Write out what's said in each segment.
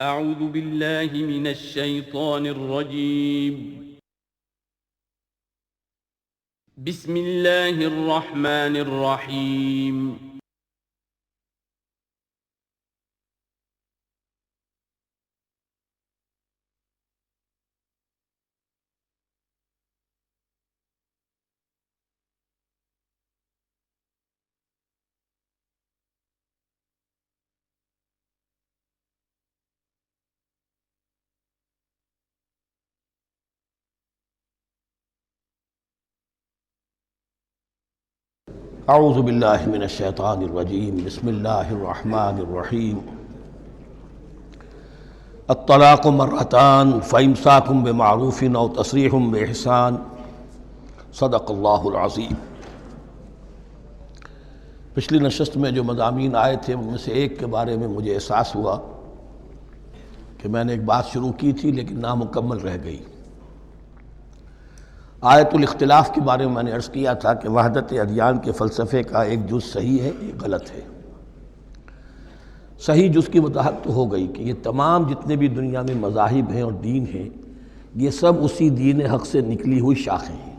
اعوذ باللہ من الشیطان الرجیم بسم اللہ الرحمن الرحیم اعوذ باللہ من الشیطان الرجیم بسم اللہ الرحمن الرحیم الطلاق مرتان فامساک بمعروف او تسریح باحسان صدق اللہ العظیم۔ پچھلی نشست میں جو مضامین آئے تھے ان میں سے ایک کے بارے میں مجھے احساس ہوا کہ میں نے ایک بات شروع کی تھی لیکن نامکمل رہ گئی۔ آیت الاختلاف کے بارے میں نے عرض کیا تھا کہ وحدت ادیان کے فلسفے کا ایک جز صحیح ہے، ایک غلط ہے۔ صحیح جز کی وضاحت تو ہو گئی کہ یہ تمام جتنے بھی دنیا میں مذاہب ہیں اور دین ہیں یہ سب اسی دین حق سے نکلی ہوئی شاخیں ہیں۔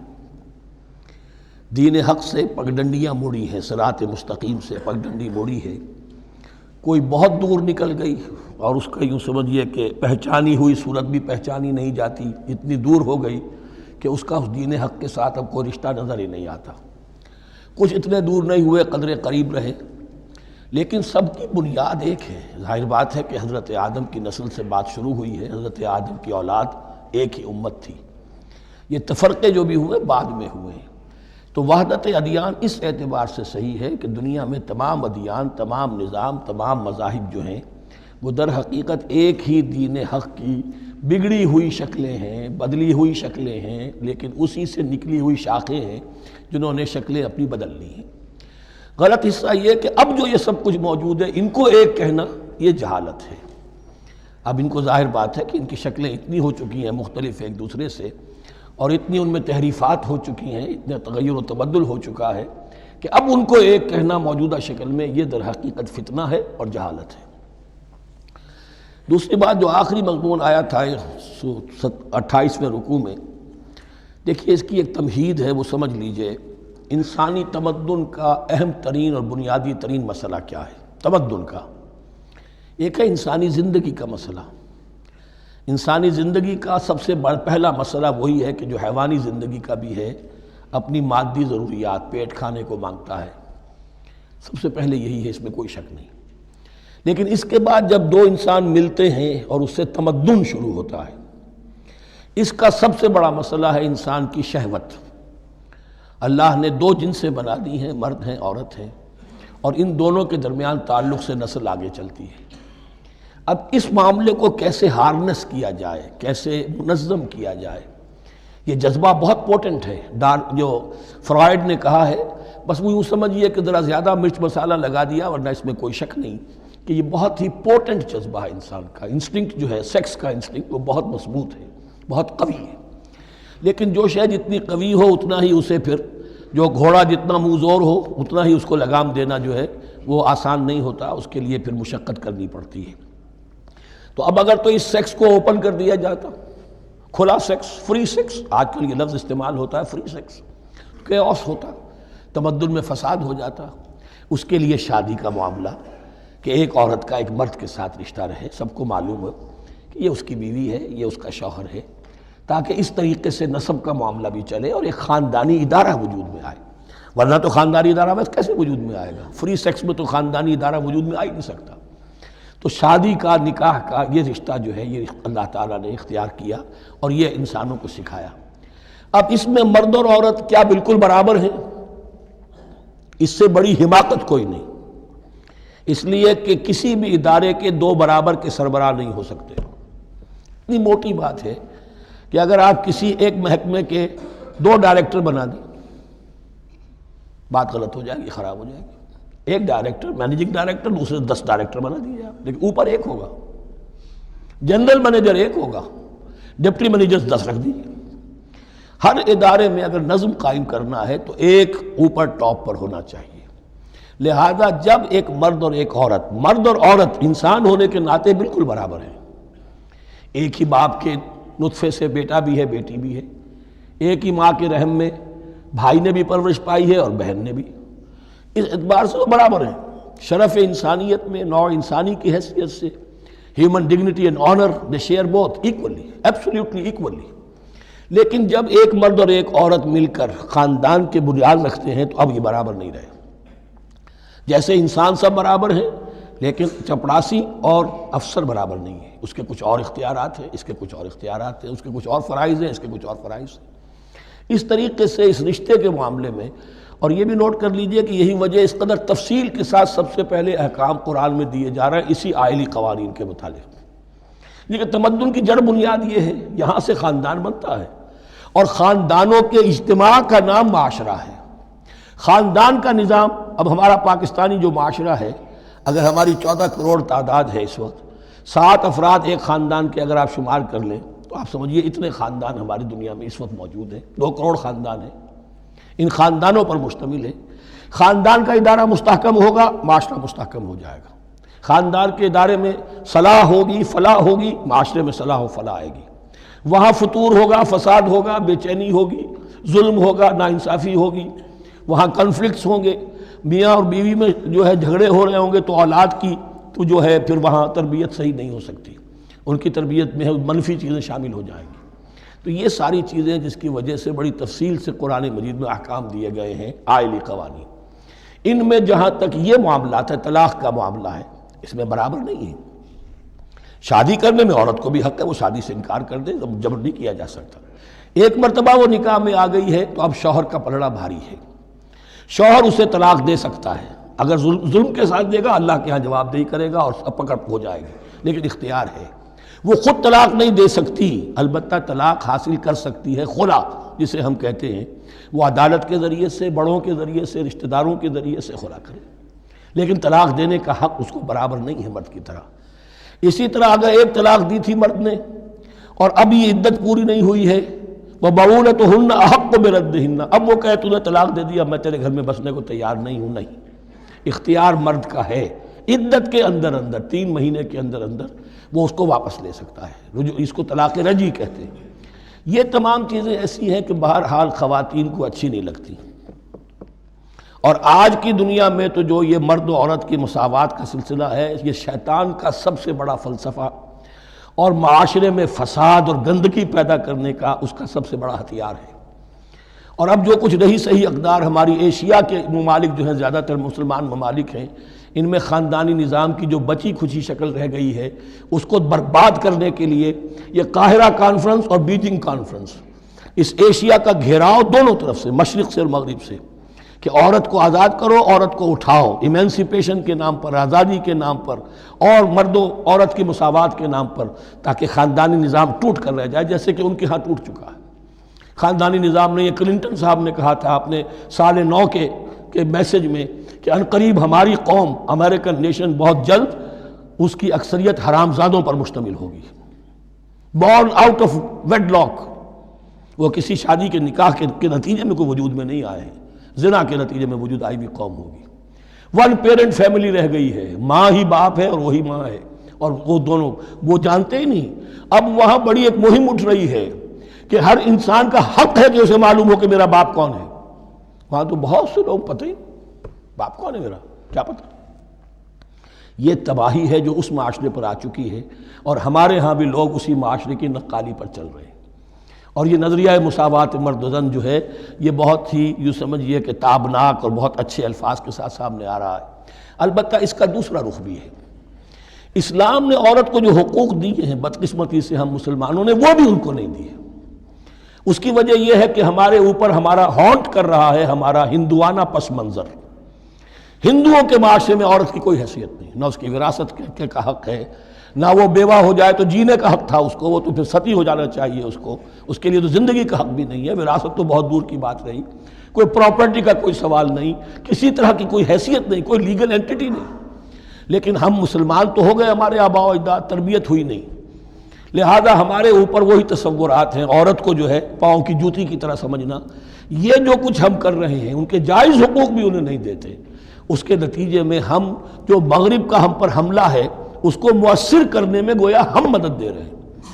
دین حق سے پگڈنڈیاں موڑی ہیں، صراط مستقیم سے پگڈنڈی موڑی ہے، کوئی بہت دور نکل گئی اور اس کا یوں سمجھیے کہ پہچانی ہوئی صورت بھی پہچانی نہیں جاتی، اتنی دور ہو گئی کہ اس کا اس دین حق کے ساتھ اب کوئی رشتہ نظر ہی نہیں آتا۔ کچھ اتنے دور نہیں ہوئے، قدرے قریب رہے، لیکن سب کی بنیاد ایک ہے۔ ظاہر بات ہے کہ حضرت آدم کی نسل سے بات شروع ہوئی ہے، حضرت آدم کی اولاد ایک ہی امت تھی۔ یہ تفرقے جو بھی ہوئے بعد میں ہوئے ہیں۔ تو وحدت ادیان اس اعتبار سے صحیح ہے کہ دنیا میں تمام ادیان، تمام نظام، تمام مذاہب جو ہیں وہ در حقیقت ایک ہی دین حق کی بگڑی ہوئی شکلیں ہیں، بدلی ہوئی شکلیں ہیں، لیکن اسی سے نکلی ہوئی شاخیں ہیں جنہوں نے شکلیں اپنی بدل لی ہیں۔ غلط حصہ یہ کہ اب جو یہ سب کچھ موجود ہے ان کو ایک کہنا یہ جہالت ہے۔ اب ان کو ظاہر بات ہے کہ ان کی شکلیں اتنی ہو چکی ہیں مختلف ایک دوسرے سے، اور اتنی ان میں تحریفات ہو چکی ہیں، اتنا تغیر و تبدل ہو چکا ہے کہ اب ان کو ایک کہنا موجودہ شکل میں یہ در حقیقت فتنہ ہے اور جہالت ہے۔ دوسری بات جو آخری مضمون آیا تھا 28ویں رکوع میں، دیکھیے اس کی ایک تمہید ہے، وہ سمجھ لیجئے۔ انسانی تمدن کا اہم ترین اور بنیادی ترین مسئلہ کیا ہے تمدن کا؟ ایک ہے انسانی زندگی کا مسئلہ۔ انسانی زندگی کا سب سے پہلا مسئلہ وہی ہے کہ جو حیوانی زندگی کا بھی ہے، اپنی مادی ضروریات، پیٹ کھانے کو مانگتا ہے، سب سے پہلے یہی ہے، اس میں کوئی شک نہیں۔ لیکن اس کے بعد جب دو انسان ملتے ہیں اور اس سے تمدن شروع ہوتا ہے، اس کا سب سے بڑا مسئلہ ہے انسان کی شہوت۔ اللہ نے دو جنسیں بنا دی ہیں، مرد ہیں، عورت ہیں، اور ان دونوں کے درمیان تعلق سے نسل آگے چلتی ہے۔ اب اس معاملے کو کیسے ہارنس کیا جائے، کیسے منظم کیا جائے، یہ جذبہ بہت پوٹنٹ ہے۔ جو فرائڈ نے کہا ہے، بس وہ یوں سمجھیے کہ ذرا زیادہ مرچ مسالہ لگا دیا، ورنہ اس میں کوئی شک نہیں کہ یہ بہت ہی پوٹنٹ جذبہ ہے انسان کا۔ انسٹنکٹ جو ہے، سیکس کا انسٹنکٹ، وہ بہت مضبوط ہے، بہت قوی ہے۔ لیکن جو شے جتنی قوی ہو اتنا ہی اسے پھر، جو گھوڑا جتنا منہ زور ہو اتنا ہی اس کو لگام دینا جو ہے وہ آسان نہیں ہوتا، اس کے لیے پھر مشقت کرنی پڑتی ہے۔ تو اب اگر تو اس سیکس کو اوپن کر دیا جاتا، کھلا سیکس، فری سیکس، آج کل یہ لفظ استعمال ہوتا ہے فری سیکس، کیوس ہوتا، تمدن میں فساد ہو جاتا۔ اس کے لیے شادی کا معاملہ کہ ایک عورت کا ایک مرد کے ساتھ رشتہ رہے، سب کو معلوم ہو کہ یہ اس کی بیوی ہے، یہ اس کا شوہر ہے، تاکہ اس طریقے سے نسب کا معاملہ بھی چلے اور ایک خاندانی ادارہ وجود میں آئے۔ ورنہ تو خاندانی ادارہ بس کیسے وجود میں آئے گا؟ فری سیکس میں تو خاندانی ادارہ وجود میں آ ہی نہیں سکتا۔ تو شادی کا، نکاح کا یہ رشتہ جو ہے یہ اللہ تعالیٰ نے اختیار کیا اور یہ انسانوں کو سکھایا۔ اب اس میں مرد اور عورت کیا بالکل برابر ہیں؟ اس سے بڑی حماقت کوئی نہیں، اس لیے کہ کسی بھی ادارے کے دو برابر کے سربراہ نہیں ہو سکتے۔ اتنی موٹی بات ہے کہ اگر آپ کسی ایک محکمے کے دو ڈائریکٹر بنا دیں، بات غلط ہو جائے گی، خراب ہو جائے گی۔ ایک ڈائریکٹر، مینیجنگ ڈائریکٹر، دوسرے 10 ڈائریکٹر بنا دیجیے آپ، لیکن اوپر ایک ہوگا، جنرل مینیجر ایک ہوگا، ڈپٹی مینیجر 10 رکھ دیجیے۔ ہر ادارے میں اگر نظم قائم کرنا ہے تو ایک اوپر ٹاپ پر ہونا چاہیے۔ لہذا جب ایک مرد اور ایک عورت، مرد اور عورت انسان ہونے کے ناطے بالکل برابر ہیں، ایک ہی باپ کے نطفے سے بیٹا بھی ہے بیٹی بھی ہے، ایک ہی ماں کے رحم میں بھائی نے بھی پرورش پائی ہے اور بہن نے بھی، اس اعتبار سے وہ برابر ہیں شرف انسانیت میں، نوع انسانی کی حیثیت سے، human dignity and honour they share both equally, absolutely equally. لیکن جب ایک مرد اور ایک عورت مل کر خاندان کے بنیاد رکھتے ہیں تو اب یہ برابر نہیں رہے۔ جیسے انسان سب برابر ہیں لیکن چپڑاسی اور افسر برابر نہیں ہے، اس کے کچھ اور اختیارات ہیں، اس کے کچھ اور اختیارات ہیں، اس کے کچھ اور فرائض ہیں، اس کے کچھ اور فرائض ہیں۔ اس طریقے سے اس رشتے کے معاملے میں، اور یہ بھی نوٹ کر لیجئے کہ یہی وجہ اس قدر تفصیل کے ساتھ سب سے پہلے احکام قرآن میں دیے جا رہے ہیں اسی آئلی قوانین کے متعلق، لیکن تمدن کی جڑ بنیاد یہ ہے، یہاں سے خاندان بنتا ہے، اور خاندانوں کے اجتماع کا نام معاشرہ ہے۔ خاندان کا نظام، اب ہمارا پاکستانی جو معاشرہ ہے، اگر ہماری 14 کروڑ تعداد ہے اس وقت، 7 افراد ایک خاندان کے اگر آپ شمار کر لیں تو آپ سمجھیے اتنے خاندان ہماری دنیا میں اس وقت موجود ہیں، 2 کروڑ خاندان ہیں، ان خاندانوں پر مشتمل ہے۔ خاندان کا ادارہ مستحکم ہوگا، معاشرہ مستحکم ہو جائے گا۔ خاندان کے ادارے میں صلاح ہوگی، فلاح ہوگی، معاشرے میں صلاح و فلاح آئے گی۔ وہاں فتور ہوگا، فساد ہوگا، بے چینی ہوگی، ظلم ہوگا، ناانصافی ہوگی، وہاں کنفلکٹس ہوں گے، میاں اور بیوی میں جو ہے جھگڑے ہو رہے ہوں گے تو اولاد کی تو جو ہے پھر وہاں تربیت صحیح نہیں ہو سکتی، ان کی تربیت میں منفی چیزیں شامل ہو جائیں گی۔ تو یہ ساری چیزیں جس کی وجہ سے بڑی تفصیل سے قرآن مجید میں احکام دیے گئے ہیں آئلی قوانین، ان میں جہاں تک یہ معاملات ہے، طلاق کا معاملہ ہے، اس میں برابر نہیں ہے۔ شادی کرنے میں عورت کو بھی حق ہے، وہ شادی سے انکار کر دے، جبر نہیں کیا جا سکتا۔ ایک مرتبہ وہ نکاح میں آ گئی ہے تو اب شوہر کا پلڑا بھاری ہے، شوہر اسے طلاق دے سکتا ہے، اگر ظلم کے ساتھ دے گا اللہ کے ہاں جواب دہی کرے گا اور پکڑ ہو جائے گی، لیکن اختیار ہے۔ وہ خود طلاق نہیں دے سکتی، البتہ طلاق حاصل کر سکتی ہے، خلا جسے ہم کہتے ہیں، وہ عدالت کے ذریعے سے، بڑوں کے ذریعے سے، رشتہ داروں کے ذریعے سے خلا کرے، لیکن طلاق دینے کا حق اس کو برابر نہیں ہے مرد کی طرح۔ اسی طرح اگر ایک طلاق دی تھی مرد نے اور اب یہ عدت پوری نہیں ہوئی ہے، وَبَعُولَتُهُنَّ أَحَقُّ بِرَدِّهِنَّ، اب وہ کہے تو نے طلاق دے دیا، میں تیرے گھر میں بسنے کو تیار نہیں ہوں، نہیں، اختیار مرد کا ہے، عدت کے اندر 3 مہینے کے اندر وہ اس کو واپس لے سکتا ہے، اس کو طلاق رجعی کہتے ہیں۔ یہ تمام چیزیں ایسی ہیں کہ بہرحال خواتین کو اچھی نہیں لگتی، اور آج کی دنیا میں تو جو یہ مرد و عورت کی مساوات کا سلسلہ ہے، یہ شیطان کا سب سے بڑا فلسفہ اور معاشرے میں فساد اور گندگی پیدا کرنے کا اس کا سب سے بڑا ہتھیار ہے۔ اور اب جو کچھ رہی صحیح اقدار ہماری ایشیا کے ممالک جو ہیں، زیادہ تر مسلمان ممالک ہیں، ان میں خاندانی نظام کی جو بچی کھچی شکل رہ گئی ہے اس کو برباد کرنے کے لیے یہ قاہرہ کانفرنس اور بیجنگ کانفرنس، اس ایشیا کا گھیراؤ دونوں طرف سے، مشرق سے اور مغرب سے، کہ عورت کو آزاد کرو، عورت کو اٹھاؤ، ایمینسیپیشن کے نام پر، آزادی کے نام پر، اور مرد و عورت کی مساوات کے نام پر، تاکہ خاندانی نظام ٹوٹ کر رہ جائے، جیسے کہ ان کے ہاں ٹوٹ چکا ہے خاندانی نظام نے۔ یہ کلنٹن صاحب نے کہا تھا اپنے سال 9 کے میسج میں کہ عنقریب ہماری قوم، امریکن نیشن، بہت جلد اس کی اکثریت حرام زادوں پر مشتمل ہوگی، born out of wedlock, وہ کسی شادی کے نکاح کے نتیجے میں کوئی وجود میں نہیں آئے ہیں، زنا کے نتیجے میں وجود آئی بھی قوم ہوگی۔ 1 پیرنٹ فیملی رہ گئی ہے، ماں ہی باپ ہے اور وہی ماں ہے، اور وہ دونوں وہ جانتے ہی نہیں۔ اب وہاں بڑی ایک مہم اٹھ رہی ہے کہ ہر انسان کا حق ہے کہ اسے معلوم ہو کہ میرا باپ کون ہے۔ وہاں تو بہت سے لوگ پتہ ہی باپ کون ہے میرا، کیا پتہ۔ یہ تباہی ہے جو اس معاشرے پر آ چکی ہے، اور ہمارے ہاں بھی لوگ اسی معاشرے کی نقالی پر چل رہے ہیں۔ اور یہ نظریہ مساوات مرد و زن جو ہے، یہ بہت ہی یوں سمجھیے کہ تابناک اور بہت اچھے الفاظ کے ساتھ سامنے آ رہا ہے۔ البتہ اس کا دوسرا رخ بھی ہے، اسلام نے عورت کو جو حقوق دیے ہیں بدقسمتی سے ہم مسلمانوں نے وہ بھی ان کو نہیں دیے۔ اس کی وجہ یہ ہے کہ ہمارے اوپر ہمارا ہانٹ کر رہا ہے ہمارا ہندوانہ پس منظر۔ ہندوؤں کے معاشرے میں عورت کی کوئی حیثیت نہیں، نہ اس کی وراثت کا حق ہے، نہ وہ بیوہ ہو جائے تو جینے کا حق تھا اس کو، وہ تو پھر ستی ہو جانا چاہیے اس کے لیے تو زندگی کا حق بھی نہیں ہے، وراثت تو بہت دور کی بات رہی، کوئی پراپرٹی کا کوئی سوال نہیں، کسی طرح کی کوئی حیثیت نہیں، کوئی لیگل اینٹیٹی نہیں۔ لیکن ہم مسلمان تو ہو گئے، ہمارے آباء و اجداد، تربیت ہوئی نہیں، لہذا ہمارے اوپر وہی تصورات ہیں، عورت کو جو ہے پاؤں کی جوتی کی طرح سمجھنا۔ یہ جو کچھ ہم کر رہے ہیں ان کے جائز حقوق بھی انہیں نہیں دیتے، اس کے نتیجے میں ہم جو مغرب کا ہم پر حملہ ہے اس کو مؤثر کرنے میں گویا ہم مدد دے رہے ہیں۔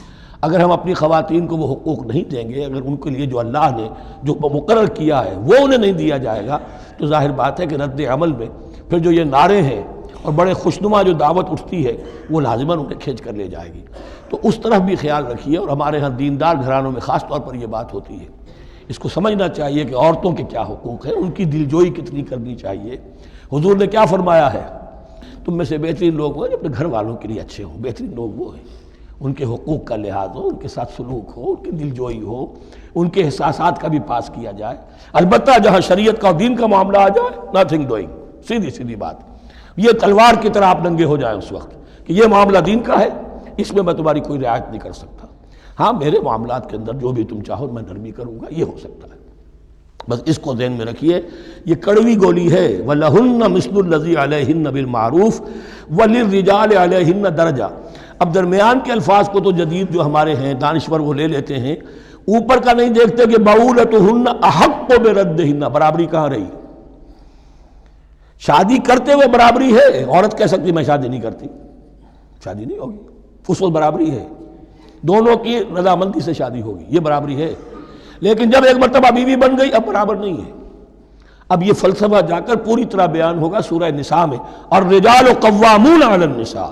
اگر ہم اپنی خواتین کو وہ حقوق نہیں دیں گے، اگر ان کے لیے جو اللہ نے جو مقرر کیا ہے وہ انہیں نہیں دیا جائے گا، تو ظاہر بات ہے کہ رد عمل میں پھر جو یہ نعرے ہیں اور بڑے خوشنما جو دعوت اٹھتی ہے وہ لازماً انہیں کھینچ کر لے جائے گی۔ تو اس طرف بھی خیال رکھیے، اور ہمارے ہاں دیندار گھرانوں میں خاص طور پر یہ بات ہوتی ہے، اس کو سمجھنا چاہیے کہ عورتوں کے کیا حقوق ہیں، ان کی دلجوئی کتنی کرنی چاہیے۔ حضور نے کیا فرمایا ہے؟ تم میں سے بہترین لوگ وہ جو اپنے گھر والوں کے لیے اچھے ہوں، بہترین لوگ وہ ہیں ان کے حقوق کا لحاظ ہو، ان کے ساتھ سلوک ہو، ان کی دلجوئی ہو، ان کے احساسات کا بھی پاس کیا جائے۔ البتہ جہاں شریعت کا اور دین کا معاملہ آ جائے، نتھنگ ڈوئنگ، سیدھی سیدھی بات، یہ تلوار کی طرح آپ ننگے ہو جائیں اس وقت کہ یہ معاملہ دین کا ہے، اس میں تمہاری کوئی رعایت نہیں کر سکتا۔ ہاں میرے معاملات کے اندر جو بھی تم چاہو میں نرمی کروں گا، یہ ہو سکتا ہے۔ بس اس کو ذہن میں رکھیے، یہ کڑوی گولی ہے۔ وَلَهُنَّ مِثْلُ الَّذِي عَلَيْهِنَّ بِالْمَعْرُوفِ وَلِلرِّجَالِ عَلَيْهِنَّ دَرَجَةٌ۔ اب درمیان کے الفاظ کو تو جدید جو ہمارے ہیں دانشور وہ لے لیتے ہیں، اوپر کا نہیں دیکھتے کہ بَعُولَتُهُنَّ أَحَقُّ بِرَدِّهِنَّ، برابری کہاں رہی؟ شادی کرتے ہوئے برابری ہے، عورت کہہ سکتی میں شادی نہیں کرتی، شادی نہیں ہوگی، اس وقت برابری ہے، دونوں کی رضامندی سے شادی ہوگی، یہ برابری ہے۔ لیکن جب ایک مرتبہ بیوی بن گئی اب برابر نہیں ہے۔ اب یہ فلسفہ جا کر پوری طرح بیان ہوگا سورہ نساء میں، اور الرجال قوامون علی النساء،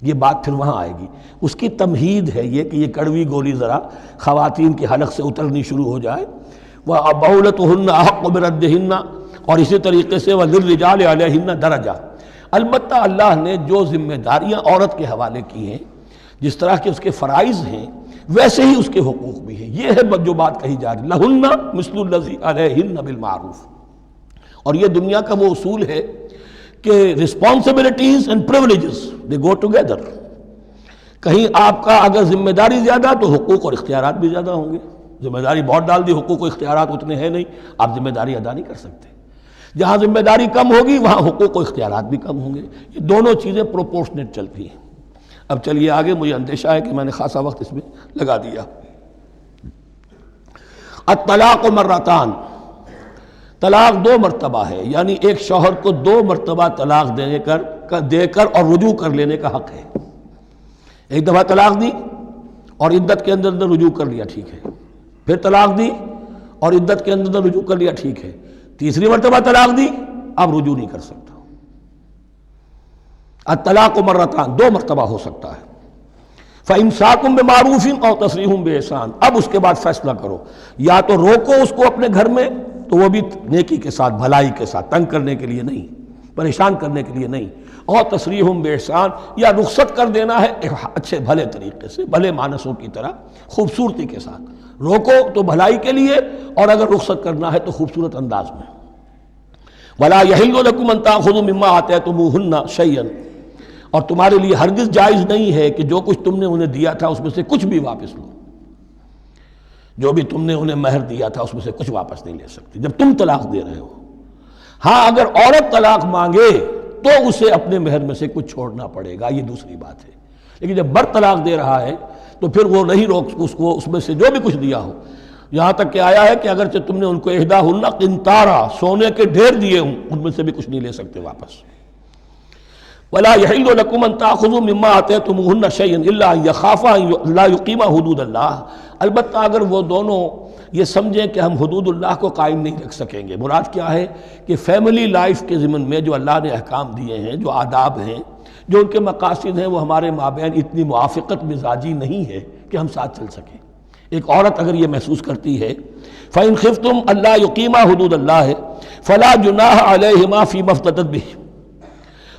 یہ بات پھر وہاں آئے گی۔ اس کی تمہید ہے یہ کہ یہ کڑوی گولی ذرا خواتین کے حلق سے اترنی شروع ہو جائے۔ وَبَعُولَتُهُنَّ أَحَقُّ بِرَدِّهِنَّ، اور اسی طریقے سے وَلِلرِّجَالِ عَلَيْهِنَّ دَرَجَةٌ۔ البتہ اللہ نے جو ذمہ داریاں عورت کے حوالے کی ہیں، جس طرح کے اس کے فرائض ہیں ویسے ہی اس کے حقوق بھی ہیں، یہ ہے جو بات کہی جا رہی لَهُنَّ مِثْلُ الَّذِي عَلَيْهِنَّ بِالْمَعْرُوفِ۔ اور یہ دنیا کا وہ اصول ہے کہ responsibilities and privileges they go together۔ کہیں آپ کا اگر ذمہ داری زیادہ تو حقوق اور اختیارات بھی زیادہ ہوں گے۔ ذمہ داری بہت ڈال دی، حقوق و اختیارات اتنے ہیں نہیں، آپ ذمہ داری ادا نہیں کر سکتے۔ جہاں ذمہ داری کم ہوگی وہاں حقوق و اختیارات بھی کم ہوں گے، یہ دونوں چیزیں پروپورشنیٹ چلتی ہیں۔ اب چلیے آگے، مجھے اندیشہ ہے کہ میں نے خاصا وقت اس میں لگا دیا۔ الطلاق مرتان، طلاق دو مرتبہ ہے، یعنی ایک شوہر کو دو مرتبہ طلاق دے کر اور رجوع کر لینے کا حق ہے۔ ایک دفعہ طلاق دی اور عدت کے اندر رجوع کر لیا، ٹھیک ہے، پھر طلاق دی اور عدت کے اندر رجوع کر لیا، ٹھیک ہے، تیسری مرتبہ طلاق دی اب رجوع نہیں کر سکتا۔ الطلاق مرتان، دو مرتبہ ہو سکتا ہے۔ فَإِمْسَاكٌ بِمَعْرُوفٍ أَوْ تَسْرِيحٌ بِإِحْسَانٍ، اب اس کے بعد فیصلہ کرو، یا تو روکو اس کو اپنے گھر میں تو وہ بھی نیکی کے ساتھ، بھلائی کے ساتھ، تنگ کرنے کے لیے نہیں، پریشان کرنے کے لیے نہیں، اور تسریح بِإِحْسَان، یا رخصت کر دینا ہے اچھے بھلے طریقے سے، بھلے مانسوں کی طرح، خوبصورتی کے ساتھ۔ روکو تو بھلائی کے لیے، اور اگر رخصت کرنا ہے تو خوبصورت انداز میں۔ وَلَا يَحِلُّ لَكُمْ أَن تَأْخُذُوا مِمَّا آتَيْتُمُوهُنَّ شَيْئًا، اور تمہارے لیے ہرگز جائز نہیں ہے کہ جو کچھ تم نے انہیں دیا تھا اس میں سے کچھ بھی واپس لو۔ جو بھی تم نے انہیں مہر دیا تھا اس میں سے کچھ واپس نہیں لے سکتے جب تم طلاق دے رہے ہو۔ ہاں اگر عورت طلاق مانگے تو اسے اپنے مہر میں سے کچھ چھوڑنا پڑے گا، یہ دوسری بات ہے، لیکن جب بر طلاق دے رہا ہے تو پھر وہ نہیں روک اس کو اس میں سے جو بھی کچھ دیا ہو۔ یہاں تک کہ آیا ہے کہ اگرچہ تم نے ان کو احداہن قنطارا، سونے کے ڈھیر دیے ہوں، ان میں سے بھی کچھ نہیں لے سکتے واپس۔ وَلَا يَحِلُّ لَكُمْ أَن تَأْخُذُوا مِمَّا آتَيْتُمُوهُنَّ شَيْئًا إِلَّا أَن يَخَافَا أَن لَا يُقِيمَا حُدُودَ اللَّهِ، البتہ اگر وہ دونوں یہ سمجھیں کہ ہم حدود اللہ کو قائم نہیں رکھ سکیں گے۔ مراد کیا ہے کہ فیملی لائف کے ضمن میں جو اللہ نے احکام دیے ہیں، جو آداب ہیں، جو ان کے مقاصد ہیں، وہ ہمارے مابین اتنی موافقت مزاجی نہیں ہے کہ ہم ساتھ چل سکیں۔ ایک عورت اگر یہ محسوس کرتی ہے فَإِنْ خِفْتُمْ أَلَّا يُقِيمَا حُدُودَ اللَّهِ فَلَا جُنَاحَ عَلَيْهِمَا فِي مَا افْتَدَتْ بِهِ،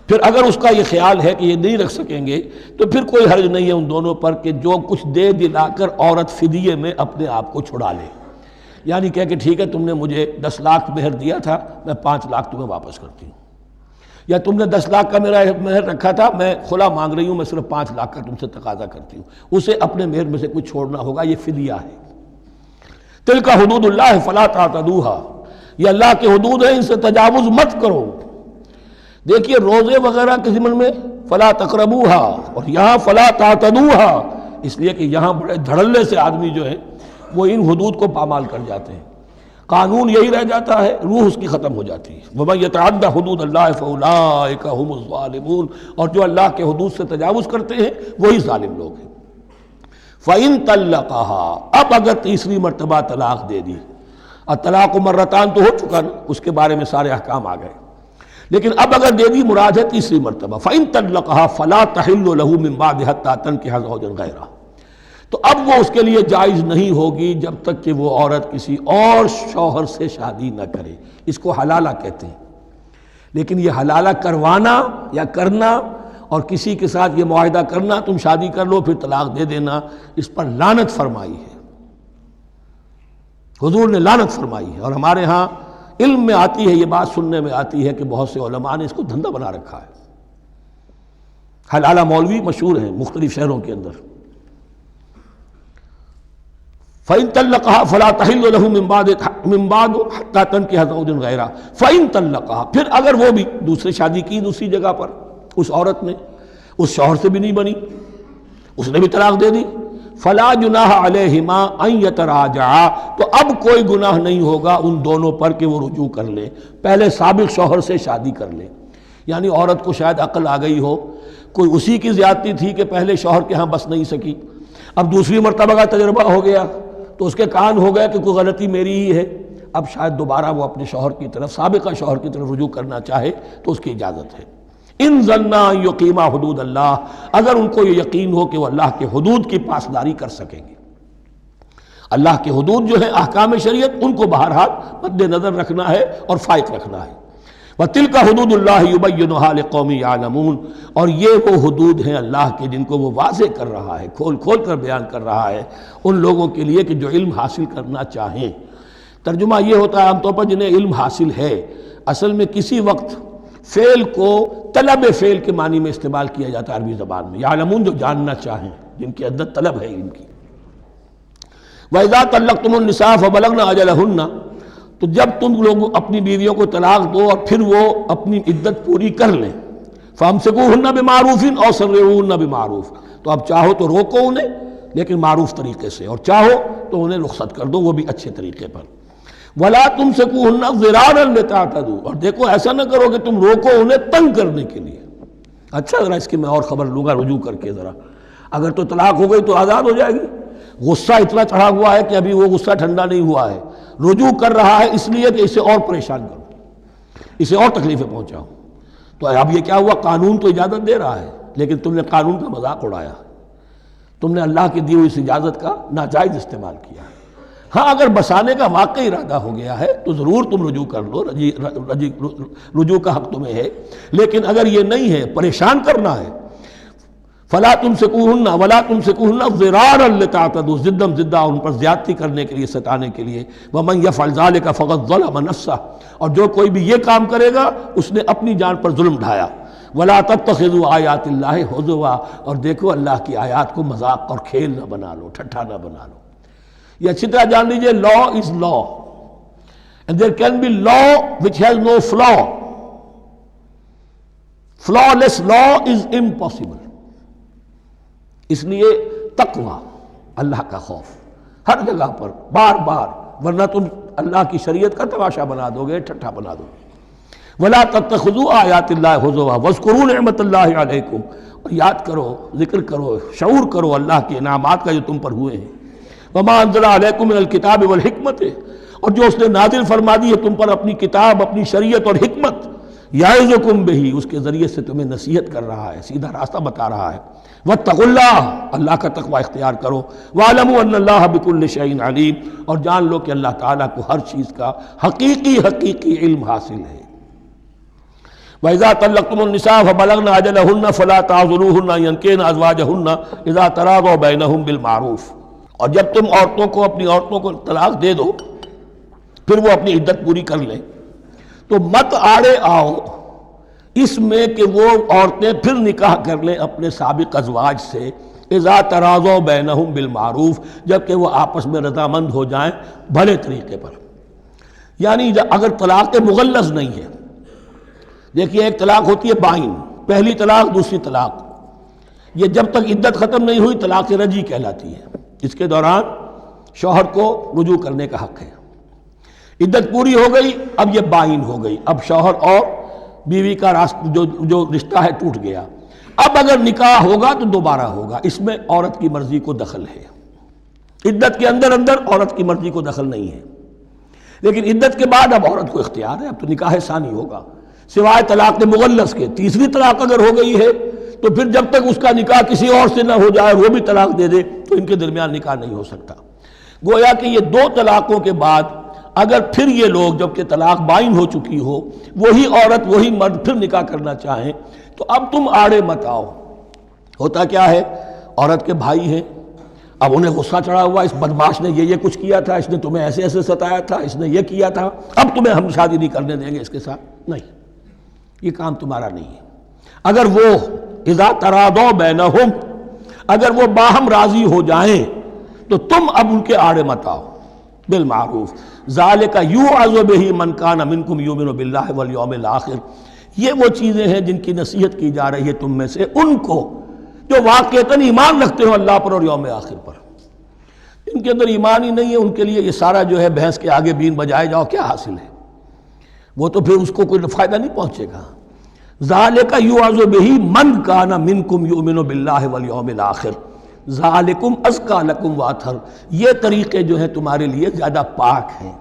پھر اگر اس کا یہ خیال ہے کہ یہ نہیں رکھ سکیں گے تو پھر کوئی حرج نہیں ہے ان دونوں پر کہ جو کچھ دے دلا کر عورت فدیے میں اپنے آپ کو چھڑا لے، یعنی کہہ کہ ٹھیک ہے تم نے مجھے 10 لاکھ مہر دیا تھا، میں 5 لاکھ تمہیں واپس کرتی ہوں، یا تم نے 10 لاکھ کا میرا مہر رکھا تھا، میں خلا مانگ رہی ہوں، میں صرف 5 لاکھ کا تم سے تقاضا کرتی ہوں، اسے اپنے مہر میں سے کچھ چھوڑنا ہوگا، یہ فدیہ ہے۔ تلک حدود اللہ فلا تعتدوها، یہ اللہ کے حدود ہیں، ان سے تجاوز مت کرو۔ دیکھیے روزے وغیرہ کے ضمن میں فلا تقربوها، اور یہاں فلا تعتدوها، اس لیے کہ یہاں بڑے دھڑلے سے آدمی جو ہے وہ ان حدود کو پامال کر جاتے ہیں، قانون یہی رہ جاتا ہے، روح اس کی ختم ہو جاتی ہے۔ وَمَن يَتَعَدَّ حُدُودَ اللَّهِ فَأُولَٰئِكَ هُمُ الظَّالِمُونَ، اور جو اللہ کے حدود سے تجاوز کرتے ہیں وہی ظالم لوگ ہیں۔ فَإِن طَلَّقَهَا، اب اگر تیسری مرتبہ طلاق دے دی، الطلاق مرتان تو ہو چکا نا، اس کے بارے میں سارے احکام آ گئے، لیکن اب اگر دے دی مراد ہے تیسری مرتبہ، فَإِن طَلَّقَهَا فَلَا تَحِلُّ لَهُ مِن بَعْدِ حَتَّى تَنكِحَ زَوْجًا غَيْرَهُ، تو اب وہ اس کے لیے جائز نہیں ہوگی جب تک کہ وہ عورت کسی اور شوہر سے شادی نہ کرے۔ اس کو حلالہ کہتے ہیں، لیکن یہ حلالہ کروانا یا کرنا اور کسی کے ساتھ یہ معاہدہ کرنا تم شادی کر لو پھر طلاق دے دینا، اس پر لعنت فرمائی ہے، حضور نے لعنت فرمائی ہے۔ اور ہمارے ہاں علم میں آتی ہے، یہ بات سننے میں آتی ہے کہ بہت سے علماء نے اس کو دھندا بنا رکھا ہے۔ حلالہ مولوی مشہور ہیں مختلف شہروں کے اندر۔ فَإِن طَلَّقَهَا فَلَا تَحِلُّ لَهُ مِن بَعْدُ حَتَّى تَنكِحَ زَوْجًا غَيْرَهُ فَإِن طَلَّقَهَا، پھر اگر وہ بھی دوسری شادی کی دوسری جگہ پر، اس عورت نے اس شوہر سے بھی نہیں بنی، اس نے بھی طلاق دے دی، فَلَا جُنَاحَ عَلَيْهِمَا أَن يَتَرَاجَعَا، تو اب کوئی گناہ نہیں ہوگا ان دونوں پر کہ وہ رجوع کر لیں، پہلے سابق شوہر سے شادی کر لیں۔ یعنی عورت کو شاید عقل آ گئی ہو، کوئی اسی کی زیادتی تھی کہ پہلے شوہر کے ہاں بس نہیں سکی، اب دوسری مرتبہ کا تجربہ ہو گیا تو اس کے کان ہو گیا کہ کوئی غلطی میری ہی ہے، اب شاید دوبارہ وہ اپنے شوہر کی طرف، سابقہ شوہر کی طرف رجوع کرنا چاہے تو اس کی اجازت ہے۔ ان ظنا یقیما حدود اللہ، اگر ان کو یہ یقین ہو کہ وہ اللہ کے حدود کی پاسداری کر سکیں گے۔ اللہ کے حدود جو ہیں احکام شریعت، ان کو بہرحال مد نظر رکھنا ہے اور فائق رکھنا ہے۔ وَتِلْكَ حُدُودُ اللَّهِ يُبَيِّنُهَا لِقَوْمٍ يَعْلَمُونَ، اور یہ وہ حدود ہیں اللہ کے جن کو وہ واضح کر رہا ہے، کھول کھول کر بیان کر رہا ہے ان لوگوں کے لیے کہ جو علم حاصل کرنا چاہیں۔ ترجمہ یہ ہوتا ہے عام طور پر جنہیں علم حاصل ہے، اصل میں کسی وقت فعل کو طلب فعل کے معنی میں استعمال کیا جاتا ہے عربی زبان میں، یعلمون جو جاننا چاہیں، جن کی اندر طلب ہے علم کی۔ وَإِذَا طَلَّقْتُمُ النِّسَاءَ فَبَلَغْنَ أَجَلَهُنَّ، تو جب تم لوگ اپنی بیویوں کو طلاق دو اور پھر وہ اپنی عدت پوری کر لیں، فَأَمْسِكُوهُنَّ بِمَعْرُوفٍ أَوْ سَرِّحُوهُنَّ بِمَعْرُوفٍ، تو اب چاہو تو روکو انہیں لیکن معروف طریقے سے، اور چاہو تو انہیں رخصت کر دو وہ بھی اچھے طریقے پر۔ وَلَا تُمْسِكُوهُنَّ ضِرَارًا لِتَعْتَدُوا، اور دیکھو ایسا نہ کرو کہ تم روکو انہیں تنگ کرنے کے لیے۔ اچھا ذرا اس کی میں اور خبر لوں گا رجوع کر کے، ذرا اگر تو طلاق ہو گئی تو آزاد ہو جائے گی، غصہ اتنا چڑھا ہوا ہے کہ ابھی وہ غصہ ٹھنڈا نہیں ہوا ہے، رجوع کر رہا ہے اس لیے کہ اسے اور پریشان کرو، اسے اور تکلیفیں پہنچاؤ، تو اب یہ کیا ہوا، قانون تو اجازت دے رہا ہے لیکن تم نے قانون کا مذاق اڑایا، تم نے اللہ کی دی ہوئی اس اجازت کا ناجائز استعمال کیا۔ ہاں اگر بسانے کا واقعی ارادہ ہو گیا ہے تو ضرور تم رجوع کر لو، رجوع کا حق تمہیں ہے، لیکن اگر یہ نہیں ہے، پریشان کرنا ہے، فَلَا تُمْسِكُوهُنَّ وَلَا تُمْسِكُوهُنَّ ضِرَارًا لِتَعْتَدُوا، ضدم زدہ ان پر زیادتی کرنے کے لیے، ستانے کے لیے۔ وَمَنْ يَفْعَلْ ذَلِكَ فَقَدْ ظَلَمَ نَفْسَهُ، اور جو کوئی بھی یہ کام کرے گا اس نے اپنی جان پر ظلم ڈھایا۔ وَلَا تَتَّخِذُوا آیَاتِ اللَّهِ هُزُوًا، اور دیکھو اللہ کی آیات کو مذاق اور کھیل نہ بنا لو، ٹھٹھا نہ بنا لو۔ یہ اچھی طرح جان لیجئے، لا از لا and there can be law which has no flaw. Flawless law is impossible. اس لیے تقوی، اللہ کا خوف ہر جگہ پر بار بار، ورنہ تم اللہ کی شریعت کا تماشا بنا دو گے، ٹھٹھا بنا دو گے۔ وَلَا تَتَّخِذُوا آیَاتِ اللَّهِ هُزُوًا وَاذْكُرُوا نِعْمَتَ اللَّهِ عَلَيْكُمْ، اور یاد کرو، ذکر کرو، شعور کرو اللہ کے انعامات کا جو تم پر ہوئے ہیں۔ وَمَا أَنزَلَ عَلَيْكُمْ مِنَ الْكِتَابِ وَالْحِكْمَةِ، اور جو اس نے نازل فرما دی ہے تم پر اپنی کتاب، اپنی شریعت اور حکمت، یعظکم بہ، اس کے ذریعے سے تمہیں نصیحت کر رہا ہے، سیدھا راستہ بتا رہا ہے۔ واتقوا اللہ، اللہ کا تقوی اختیار کرو۔ وَاعْلَمُوا أَنَّ اللَّهَ بِكُلِّ شَيْءٍ عَلِيمٌ، اور جان لو کہ اللہ تعالیٰ کو ہر چیز کا حقیقی علم حاصل ہے۔ وَإِذَا طَلَّقْتُمُ النِّسَاءَ فَبَلَغْنَ أَجَلَهُنَّ فَلَا تَعْضُلُوهُنَّ أَن يَنكِحْنَ أَزْوَاجَهُنَّ إِذَا تَرَاضَوْا بَيْنَهُم بِالْمَعْرُوفِ، اور جب تم اپنی عورتوں کو طلاق دے دو پھر وہ اپنی عدت پوری کر لیں تو مت آڑے آؤ اس میں کہ وہ عورتیں پھر نکاح کر لیں اپنے سابق ازواج سے، اذا تراضوا بینہم بالمعروف، جبکہ وہ آپس میں رضامند ہو جائیں بھلے طریقے پر۔ یعنی اگر طلاق مغلظ نہیں ہے، دیکھیے ایک طلاق ہوتی ہے بائن، پہلی طلاق دوسری طلاق، یہ جب تک عدت ختم نہیں ہوئی طلاق رجعی کہلاتی ہے، اس کے دوران شوہر کو رجوع کرنے کا حق ہے۔ عدت پوری ہو گئی، اب یہ بائن ہو گئی، اب شوہر اور بیوی کا جو رشتہ ہے ٹوٹ گیا۔ اب اگر نکاح ہوگا تو دوبارہ ہوگا، اس میں عورت کی مرضی کو دخل ہے۔ عدت کے اندر عورت کی مرضی کو دخل نہیں ہے، لیکن عدت کے بعد اب عورت کو اختیار ہے، اب تو نکاح ثانی ہوگا سوائے طلاق مغلظ کے۔ تیسری طلاق اگر ہو گئی ہے تو پھر جب تک اس کا نکاح کسی اور سے نہ ہو جائے، وہ بھی طلاق دے دے، تو ان کے درمیان نکاح نہیں ہو سکتا۔ گویا کہ یہ دو طلاقوں کے بعد اگر پھر یہ لوگ جب کہ طلاق بائن ہو چکی ہو، وہی عورت وہی مرد پھر نکاح کرنا چاہیں تو اب تم آڑے مت آؤ۔ ہوتا کیا ہے، عورت کے بھائی ہیں، اب انہیں غصہ چڑھا ہوا، اس بدماش نے یہ کچھ کیا تھا، اس نے تمہیں ایسے ایسے ستایا تھا، اس نے یہ کیا تھا، اب تمہیں ہم شادی نہیں کرنے دیں گے اس کے ساتھ۔ نہیں، یہ کام تمہارا نہیں ہے۔ اگر وہ اذا تراضوا بینہم، اگر وہ باہم راضی ہو جائیں تو تم اب ان کے آڑے مت آؤ۔ بالمعروف ذالک یوعظ بہ من کان منکم یؤمن باللہ والیوم الآخر، یہ وہ چیزیں ہیں جن کی نصیحت کی جا رہی ہے تم میں سے ان کو جو واقعتاً ایمان رکھتے ہو اللہ پر اور یوم آخر پر۔ ان کے اندر ایمان ہی نہیں ہے، ان کے لیے یہ سارا جو ہے بھینس کے آگے بین بجائے جاؤ کیا حاصل ہے، وہ تو پھر اس کو کوئی فائدہ نہیں پہنچے گا۔ ذالک یوعظ بہ من کان منکم یؤمن باللہ والیوم الآخر ذالکم ازکی لکم واطہر، یہ طریقے جو ہیں تمہارے لیے زیادہ پاک ہیں،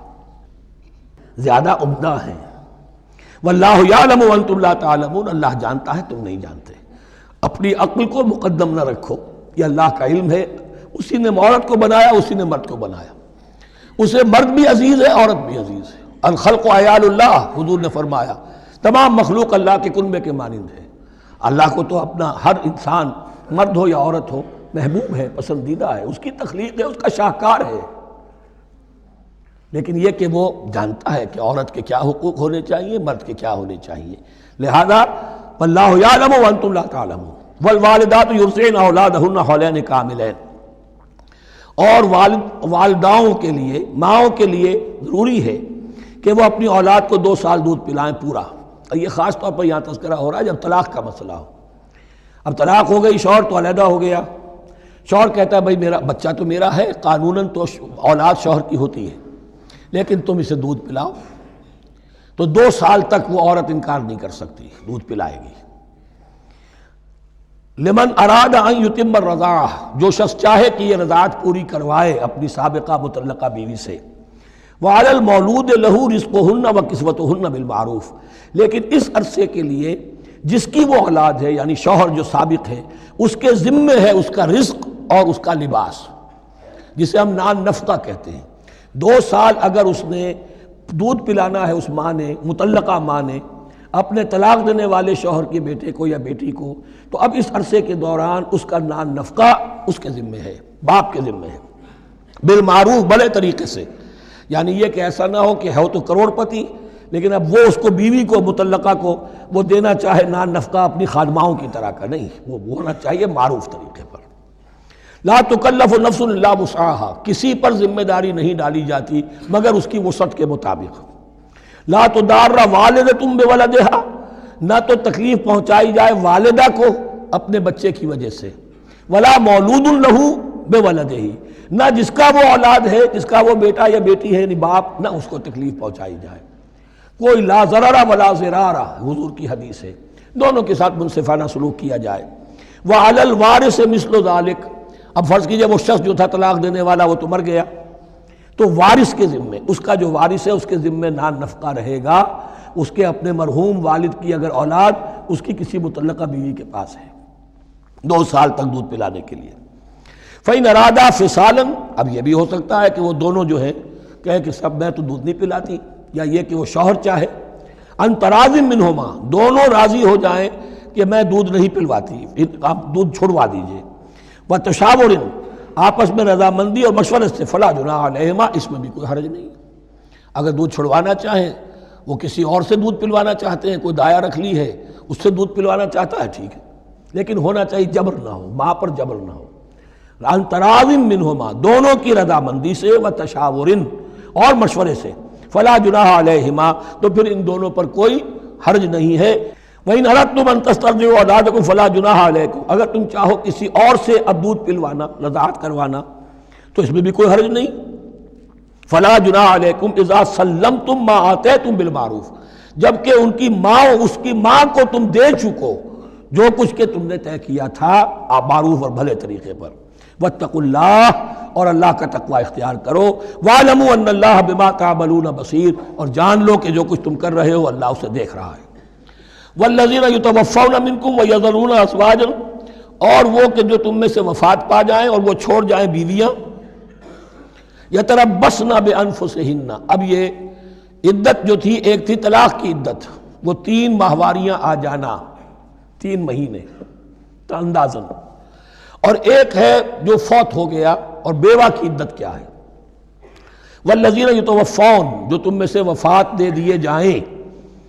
زیادہ عمدہ ہیں۔ واللہ یعلم وانتم لا تعلمون، اللہ جانتا ہے تم نہیں جانتے۔ اپنی عقل کو مقدم نہ رکھو، یہ اللہ کا علم ہے، اسی نے عورت کو بنایا، اسی نے مرد کو بنایا، اسے مرد بھی عزیز ہے عورت بھی عزیز ہے۔ الخلق عیال اللہ، حضور نے فرمایا تمام مخلوق اللہ کے کنبے کے مانند ہے۔ اللہ کو تو اپنا ہر انسان مرد ہو یا عورت ہو محبوب ہے، پسندیدہ ہے، اس کی تخلیق ہے، اس کا شاہکار ہے، لیکن یہ کہ وہ جانتا ہے کہ عورت کے کیا حقوق ہونے چاہیے، مرد کے کیا ہونے چاہیے۔ لہذا واللہ یعلم وانتم لا تعلمون والوالدات یرضعن اولادہن حولین کاملین، اور والداؤں کے لیے، ماؤں کے لیے ضروری ہے کہ وہ اپنی اولاد کو 2 سال دودھ پلائیں پورا۔ یہ خاص طور پر یہاں تذکرہ ہو رہا ہے جب طلاق کا مسئلہ ہو۔ اب طلاق ہو گئی، شوہر تو علیحدہ ہو گیا، شوہر کہتا ہے بھائی میرا بچہ تو میرا ہے، قانوناً تو اولاد شوہر کی ہوتی ہے، لیکن تم اسے دودھ پلاؤ، تو 2 سال تک وہ عورت انکار نہیں کر سکتی، دودھ پلائے گی۔ لمن اراد ان یتم الرضاعہ، جو شخص چاہے کہ یہ رضاعت پوری کروائے اپنی سابقہ مطلقہ بیوی سے۔ وعلی المولود لہ رزقہن وکسوتہن بالمعروف، لیکن اس عرصے کے لیے جس کی وہ اولاد ہے یعنی شوہر جو سابق ہے، اس کے ذمے ہے اس کا رزق اور اس کا لباس، جسے ہم نان نفقہ کہتے ہیں۔ 2 سال اگر اس نے دودھ پلانا ہے، اس ماں نے، مطلقہ ماں نے اپنے طلاق دینے والے شوہر کے بیٹے کو یا بیٹی کو، تو اب اس عرصے کے دوران اس کا نان نفقہ اس کے ذمے ہے، باپ کے ذمے ہے، بالمعروف، بڑے طریقے سے۔ یعنی یہ کہ ایسا نہ ہو کہ ہے تو کروڑ پتی لیکن اب وہ اس کو بیوی کو مطلقہ کو وہ دینا چاہے نان نفقہ اپنی خادماؤں کی طرح کا، نہیں، وہ ہونا چاہیے معروف طریقے پر۔ لا تکلف نفس الا وسعها، کسی پر ذمہ داری نہیں ڈالی جاتی مگر اس کی وسعت کے مطابق۔ لا تضار والدۃ بولدہا، نہ تو تکلیف پہنچائی جائے والدہ کو اپنے بچے کی وجہ سے، ولا مولود لہ بولدہ، نہ جس کا وہ اولاد ہے، جس کا وہ بیٹا یا بیٹی ہے یعنی باپ، نہ اس کو تکلیف پہنچائی جائے۔ کوئی لا ضرر ولا ضرار، حضور کی حدیث ہے، دونوں کے ساتھ منصفانہ سلوک کیا جائے۔ وعلی الوارث مثل ذلک، اب فرض کیجئے وہ شخص جو تھا طلاق دینے والا وہ تو مر گیا، تو وارث کے ذمے، اس کا جو وارث ہے اس کے ذمے نان نفقہ رہے گا، اس کے اپنے مرحوم والد کی اگر اولاد اس کی کسی مطلقہ بیوی کے پاس ہے 2 سال تک دودھ پلانے کے لیے۔ فَإِنْ أَرَادَا فِصَالًا، اب یہ بھی ہو سکتا ہے کہ وہ دونوں جو ہیں کہے کہ سب میں تو دودھ نہیں پلاتی، یا یہ کہ وہ شوہر چاہے ان تراض منہما، دونوں راضی ہو جائیں کہ میں دودھ نہیں پلواتی، آپ دودھ چھڑوا دیجئے، وتشاور، آپس میں رضامندی اور مشورت سے، فلا جناح علیہما، اس میں بھی کوئی حرج نہیں۔ اگر دودھ چھڑوانا چاہیں، وہ کسی اور سے دودھ پلوانا چاہتے ہیں، کوئی دایا رکھ لی ہے اس سے دودھ پلوانا چاہتا ہے، ٹھیک ہے، لیکن ہونا چاہیے جبر نہ ہو، ماں پر جبر نہ ہو۔ ان تراض منہما، دونوں کی رضامندی سے، وتشاور، اور مشورے سے، فلا جناح علیہما، تو پھر ان دونوں پر کوئی حرج نہیں ہے۔ وَإِنْ أَرَدْتُمْ أَن تَسْتَرْضِعُوا أَوْلَادَكُمْ فَلَا جُنَاحَ عَلَيْكُمْ، اگر تم چاہو کسی اور سے اب دودھ پلوانا، رضاعت کروانا، تو اس میں بھی کوئی حرج نہیں۔ فَلَا جُنَاحَ عَلَيْكُمْ إِذَا سَلَّمْتُمْ مَا آتَيْتُمْ بِالْمَعْرُوفِ، جبکہ ان کی ماں، اس کی ماں کو تم دے چکو جو کچھ کہ تم نے طے کیا تھا معروف اور بھلے طریقے پر۔ واتقوا اللہ، اور اللہ کا تقوی اختیار کرو، وَاعْلَمُوا أَنَّ اللَّهَ بِمَا تَعْمَلُونَ بَصِيرٌ، اور جان لو کہ جو کچھ تم کر رہے ہو اللہ اسے دیکھ رہا ہے۔ وَالَّذِينَ يُتَوَفَّوْنَ مِنْكُمْ وَيَذَرُونَ أَزْوَاجًا، اور وہ کہ جو تم میں سے وفات پا جائیں اور وہ چھوڑ جائیں بیویاں، یتربصن بانفسہن، اب یہ عدت جو تھی، ایک تھی طلاق کی عدت، وہ 3 ماہواریاں آ جانا، 3 مہینے اندازن، اور ایک ہے جو فوت ہو گیا، اور بیوہ کی عدت کیا ہے۔ والذین یتوفون، جو تم میں سے وفات دے دیے جائیں،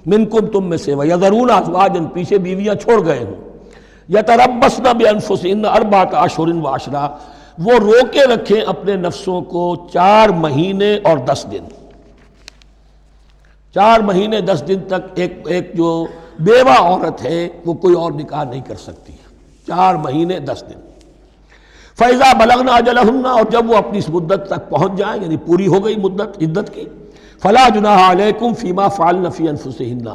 منکم تم میں سے، ویذرون ازواجا، پیچھے بیویاں چھوڑ گئے ہوں، یتربصن بانفسہن 4 اشہر وعشرا، وہ روکے رکھیں اپنے نفسوں کو 4 مہینے اور 10 دن، 4 مہینے 10 دن تک ایک جو بیوہ عورت ہے وہ کوئی اور نکاح نہیں کر سکتی، 4 مہینے 10 دن۔ فَإِذَا بَلَغْنَ أَجَلَهُنَّ، اور جب وہ اپنی اس مدت تک پہنچ جائیں، یعنی پوری ہو گئی مدت عدت کی، فَلَا جُنَاحَ عَلَيْكُمْ فِي مَا فَعَلْنَ فِي أَنفُسِهِنَّ،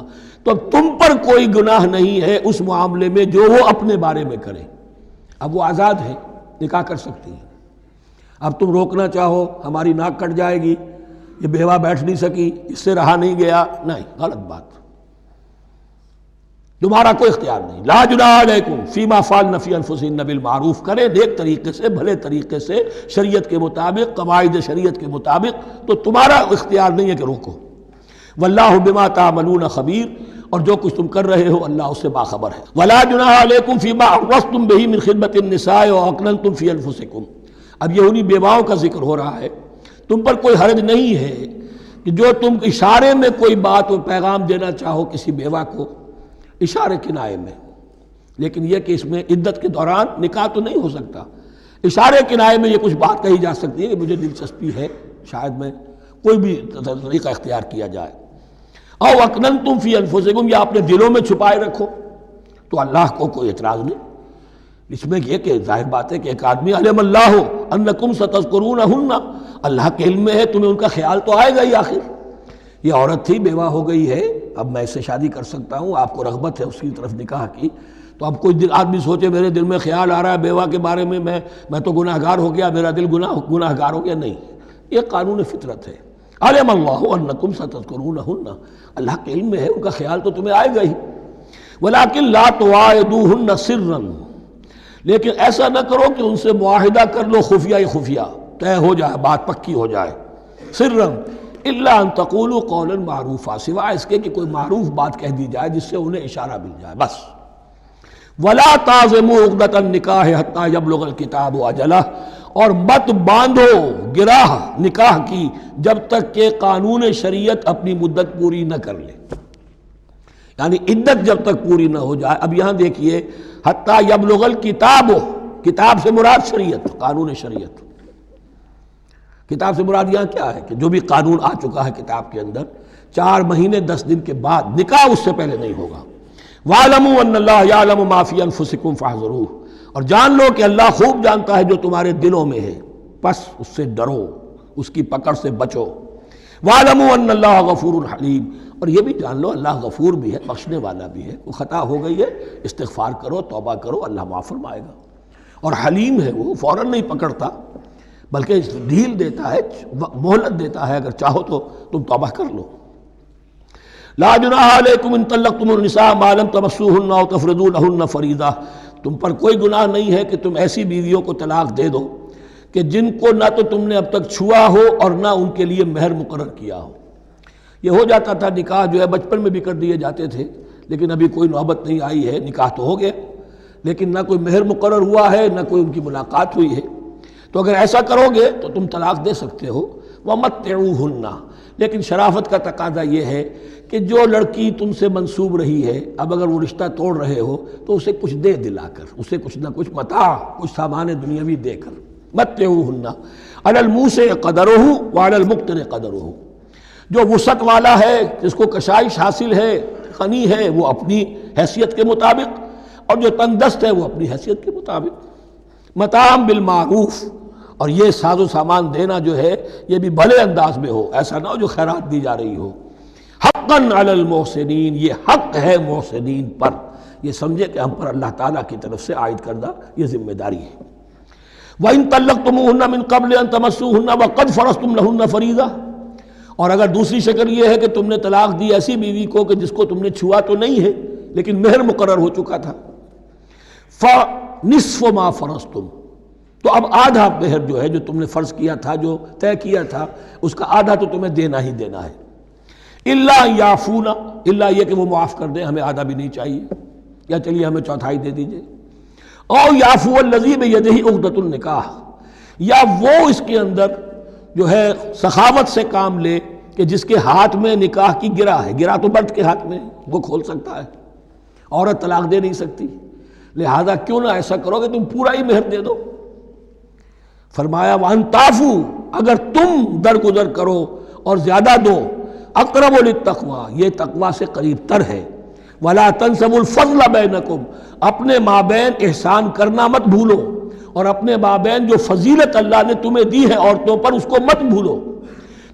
تو اب تم پر کوئی گناہ نہیں ہے اس معاملے میں جو وہ اپنے بارے میں کریں۔ اب وہ آزاد ہے، نکاح کر سکتی ہیں۔ اب تم روکنا چاہو، ہماری ناک کٹ جائے گی، یہ بیوہ بیٹھ نہیں سکی، اس سے رہا نہیں گیا، نہیں، غلط بات، تمہارا کوئی اختیار نہیں۔ لا جناح علیکم فیما فعلن فی انفسہن بالمعروف، کریں نیک طریقے سے، بھلے طریقے سے، شریعت کے مطابق، قواعد شریعت کے مطابق، تو تمہارا اختیار نہیں ہے کہ روکو۔ واللہ بما تعملون خبیر، اور جو کچھ تم کر رہے ہو اللہ اس سے باخبر ہے۔ ولا جناح علیکم فیما عرضتم بہ من خطبۃ النساء واکننتم فی انفسکم، اب یہ انہی بیواؤں کا ذکر ہو رہا ہے، تم پر کوئی حرج نہیں ہے کہ جو تم اشارے میں کوئی بات اور پیغام دینا چاہو کسی بیوہ کو، اشارے کنائے میں، لیکن یہ کہ اس میں عدت کے دوران نکاح تو نہیں ہو سکتا، اشارے کنائے میں یہ کچھ بات کہی جا سکتی ہے کہ مجھے دلچسپی ہے، شاید میں کوئی بھی طریقہ اختیار کیا جائے۔ او اکننتم فی انفسکم، یا اپنے دلوں میں چھپائے رکھو، تو اللہ کو کوئی اعتراض نہیں۔ اس میں یہ کہ ظاہر بات ہے کہ ایک آدمی علم اللہ انکم ستذکرونہن، اللہ کے علم میں ہے تمہیں ان کا خیال تو آئے گا ہی، آخر یہ عورت تھی، بیوہ ہو گئی ہے، اب میں اس سے شادی کر سکتا ہوں، آپ کو رغبت ہے اس کی طرف نکاح کی، تو اب کوئی آدمی سوچے میرے دل میں خیال آ رہا ہے بیوہ کے بارے میں، میں تو گناہ گار ہو گیا، میرا دل گناہ گار ہو گیا، نہیں، یہ قانون فطرت ہے۔ علم اللہ انکم ستذکرونہن، اللہ کے علم میں ہے ان کا خیال تو تمہیں آئے گا ہی۔ ولکن لا تواعدوہن سرا، لیکن ایسا نہ کرو کہ ان سے معاہدہ کر لو خفیہ خفیہ، طے ہو جائے، بات پکی ہو جائے، سرا الا ان تقولوا قولا معروفا، سوائے اس کے کہ کوئی معروف بات کہہ دی جائے جس سے انہیں اشارہ مل جائے، بس۔ ولا تعزموا عقدۃ النکاح حتی یبلغ الکتاب اجلہ، اور مت باندھو گراہ نکاح کی جب تک کہ قانون شریعت اپنی مدت پوری نہ کر لے، یعنی عدت جب تک پوری نہ ہو جائے۔ اب یہاں دیکھیے حتی یبلغ الکتاب، کتاب سے مراد شریعت، قانون شریعت، کتاب سے مراد یہاں کیا ہے کہ جو بھی قانون آ چکا ہے کتاب کے اندر، 4 مہینے 10 دن کے بعد نکاح اس سے پہلے نہیں ہوگا۔ وَاعْلَمُوا أَنَّ اللَّهَ يَعْلَمُ مَا فِي أَنفُسِكُمْ فَاحْذَرُوهُ، اور جان لو کہ اللہ خوب جانتا ہے جو تمہارے دلوں میں ہے، پس اس سے ڈرو، اس کی پکڑ سے بچو۔ وَاعْلَمُوا أَنَّ اللَّهَ غَفُورٌ حَلِيمٌ، اور یہ بھی جان لو اللہ غفور بھی ہے، بخشنے والا بھی ہے، وہ خطا ہو گئی ہے استغفار کرو، توبہ کرو، اللہ معاف فرمائے گا۔ اور حلیم ہے، وہ فوراً نہیں پکڑتا بلکہ ڈھیل دیتا ہے، مہلت دیتا ہے، اگر چاہو تو تم توبہ کر لو۔ لا جناح علیکم ان طلقتم النساء ما لم تمسوهن او تفرضوا لهن فریضہ، تم پر کوئی گناہ نہیں ہے کہ تم ایسی بیویوں کو طلاق دے دو کہ جن کو نہ تو تم نے اب تک چھوا ہو اور نہ ان کے لیے مہر مقرر کیا ہو۔ یہ ہو جاتا تھا نکاح جو ہے بچپن میں بھی کر دیے جاتے تھے، لیکن ابھی کوئی نوبت نہیں آئی ہے، نکاح تو ہو گیا لیکن نہ کوئی مہر مقرر ہوا ہے، نہ کوئی ان کی ملاقات ہوئی ہے، تو اگر ایسا کرو گے تو تم طلاق دے سکتے ہو۔ وَمَتِّعُوهُنَّ، لیکن شرافت کا تقاضا یہ ہے کہ جو لڑکی تم سے منسوب رہی ہے، اب اگر وہ رشتہ توڑ رہے ہو تو اسے کچھ دے دلا کر، اسے کچھ نہ کچھ متاع، کچھ سامان دنیاوی دے کر۔ مَتِّعُوهُنَّ عَلَى الْمُوسِعِ قَدَرُهُ وَعَلَى الْمُقْتِرِ قَدَرُهُ، جو وسعت والا ہے، جس کو کشائش حاصل ہے، غنی ہے، وہ اپنی حیثیت کے مطابق، اور جو تنگ دست ہے وہ اپنی حیثیت کے مطابق۔ متاعًا بالمعروف، اور یہ ساز و سامان دینا جو ہے یہ بھی بھلے انداز میں ہو، ایسا نہ ہو جو خیرات دی جا رہی ہو۔ حقاً علی المحسنین، یہ حق ہے محسنین پر، یہ سمجھے کہ ہم پر اللہ تعالیٰ کی طرف سے عائد کردہ یہ ذمہ داری ہے۔ وَإِن طَلَّقْتُمُوهُنَّ مِن قَبْلِ أَن تَمَسُّوهُنَّ وَقَدْ فَرَضْتُمْ لَهُنَّ فَرِيضَةً، اور اگر دوسری شکل یہ ہے کہ تم نے طلاق دی ایسی بیوی کو کہ جس کو تم نے چھوا تو نہیں ہے لیکن مہر مقرر ہو چکا تھا، فَنِصْفُ مَا فَرَضْتُمْ، تو اب آدھا مہر جو ہے جو تم نے فرض کیا تھا، جو طے کیا تھا، اس کا آدھا تو تمہیں دینا ہی دینا ہے۔ الا یعفون، الا یہ کہ وہ معاف کر دیں، ہمیں آدھا بھی نہیں چاہیے، یا چلیے ہمیں چوتھائی دے دیجئے۔ او یعفو الذی بیدہ عقدۃ النکاح، یا وہ اس کے اندر جو ہے سخاوت سے کام لے کہ جس کے ہاتھ میں نکاح کی گرہ ہے، گرہ تو مرد کے ہاتھ میں ہے، وہ کھول سکتا ہے، عورت طلاق دے نہیں سکتی، لہذا کیوں نہ ایسا کرو کہ تم پورا ہی مہر دے دو۔ فرمایا وَأَن تَعْفُوا، اگر تم درگزر کرو اور زیادہ دو، اقرب للتقوی، یہ تقوی سے قریب تر ہے، وَلَا تَنْسَبُوا الْفَضْلَ بَيْنَكُمْ، اپنے مابین احسان کرنا مت بھولو، اور اپنے مابین جو فضیلت اللہ نے تمہیں دی ہے عورتوں پر اس کو مت بھولو۔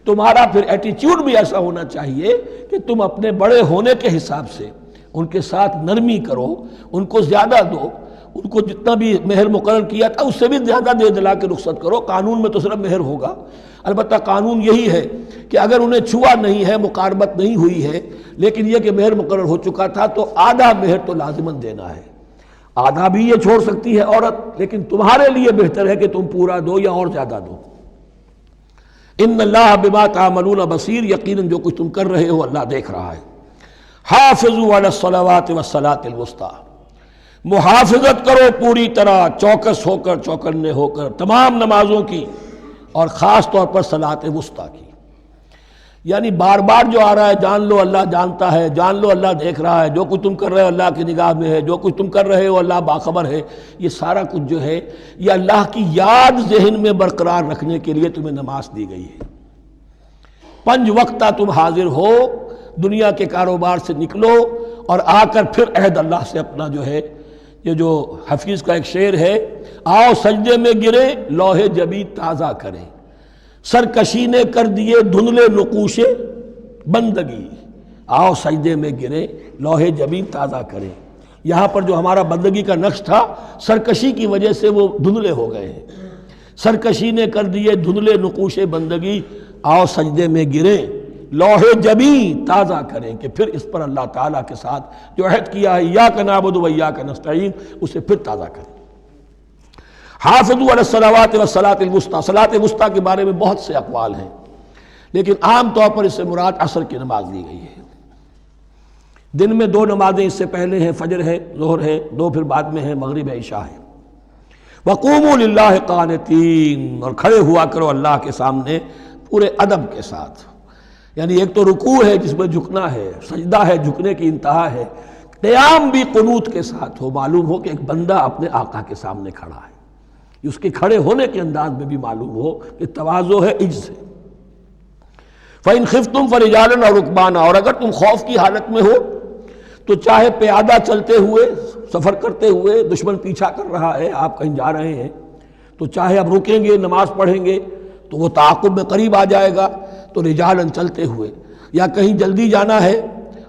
تمہارا پھر ایٹیچیوڈ بھی ایسا ہونا چاہیے کہ تم اپنے بڑے ہونے کے حساب سے ان کے ساتھ نرمی کرو، ان کو زیادہ دو، ان کو جتنا بھی مہر مقرر کیا تھا اس سے بھی زیادہ دے دلا کے رخصت کرو۔ قانون میں تو صرف مہر ہوگا، البتہ قانون یہی ہے کہ اگر انہیں چھوا نہیں ہے، مقاربت نہیں ہوئی ہے، لیکن یہ کہ مہر مقرر ہو چکا تھا تو آدھا مہر تو لازماً دینا ہے۔ آدھا بھی یہ چھوڑ سکتی ہے عورت، لیکن تمہارے لیے بہتر ہے کہ تم پورا دو یا اور زیادہ دو۔ ان اللہ بما تعملون بصیر، یقیناً جو کچھ تم کر رہے ہو اللہ دیکھ رہا ہے۔ حافظوا علی الصلوات والصلاۃ الوسطیٰ، محافظت کرو پوری طرح، چوکس ہو کر، چوکنے ہو کر تمام نمازوں کی، اور خاص طور پر صلاۃ وسطیٰ کی۔ یعنی بار بار جو آ رہا ہے جان لو اللہ جانتا ہے، جان لو اللہ دیکھ رہا ہے، جو کچھ تم کر رہے ہو اللہ کی نگاہ میں ہے، جو کچھ تم کر رہے ہو اللہ باخبر ہے، یہ سارا کچھ جو ہے یہ اللہ کی یاد ذہن میں برقرار رکھنے کے لیے تمہیں نماز دی گئی ہے۔ 5 وقتہ تم حاضر ہو، دنیا کے کاروبار سے نکلو اور آ کر پھر عہد اللہ سے اپنا جو ہے، یہ جو حفیظ کا ایک شعر ہے، آؤ سجدے میں گرے لوح جبیں تازہ کریں، سرکشی نے کر دیے دھندلے نقوش بندگی، آؤ سجدے میں گرے لوح جبیں تازہ کریں۔ یہاں پر جو ہمارا بندگی کا نقش تھا سرکشی کی وجہ سے وہ دھندلے ہو گئے ہیں۔ سرکشی نے کر دیے دھندلے نقوش بندگی، آؤ سجدے میں گریں لوح جبیں تازہ کریں، کہ پھر اس پر اللہ تعالیٰ کے ساتھ جو عہد کیا ہے ایاک نعبد و ایاک نستعین اسے پھر تازہ کریں۔ حافظوا علی الصلوات والصلاۃ الوسطیٰ، صلاۃ وسطیٰ کے بارے میں بہت سے اقوال ہیں، لیکن عام طور پر اس سے مراد عصر کی نماز لی گئی ہے۔ دن میں 2 نمازیں اس سے پہلے ہیں، فجر ہے، ظہر ہے، 2 پھر بعد میں ہیں، مغرب ہے، عشاء ہے۔ وقوموا للہ قانتین، اور کھڑے ہوا کرو اللہ کے سامنے پورے ادب کے ساتھ، یعنی ایک تو رکوع ہے جس میں جھکنا ہے، سجدہ ہے جھکنے کی انتہا ہے، قیام بھی قنوت کے ساتھ ہو، معلوم ہو کہ ایک بندہ اپنے آقا کے سامنے کھڑا ہے، اس کے کھڑے ہونے کے انداز میں بھی معلوم ہو کہ تواضع ہے، عجز ہے۔ فَإِنْ خِفْتُمْ فَرِجَالًا أَوْ رُكْبَانًا، اور اگر تم خوف کی حالت میں ہو تو چاہے پیادہ چلتے ہوئے، سفر کرتے ہوئے، دشمن پیچھا کر رہا ہے، آپ کہیں جا رہے ہیں تو چاہے اب رکیں گے نماز پڑھیں گے تو وہ تعاقب میں قریب آ جائے گا، تو رجالن چلتے ہوئے، یا کہیں جلدی جانا ہے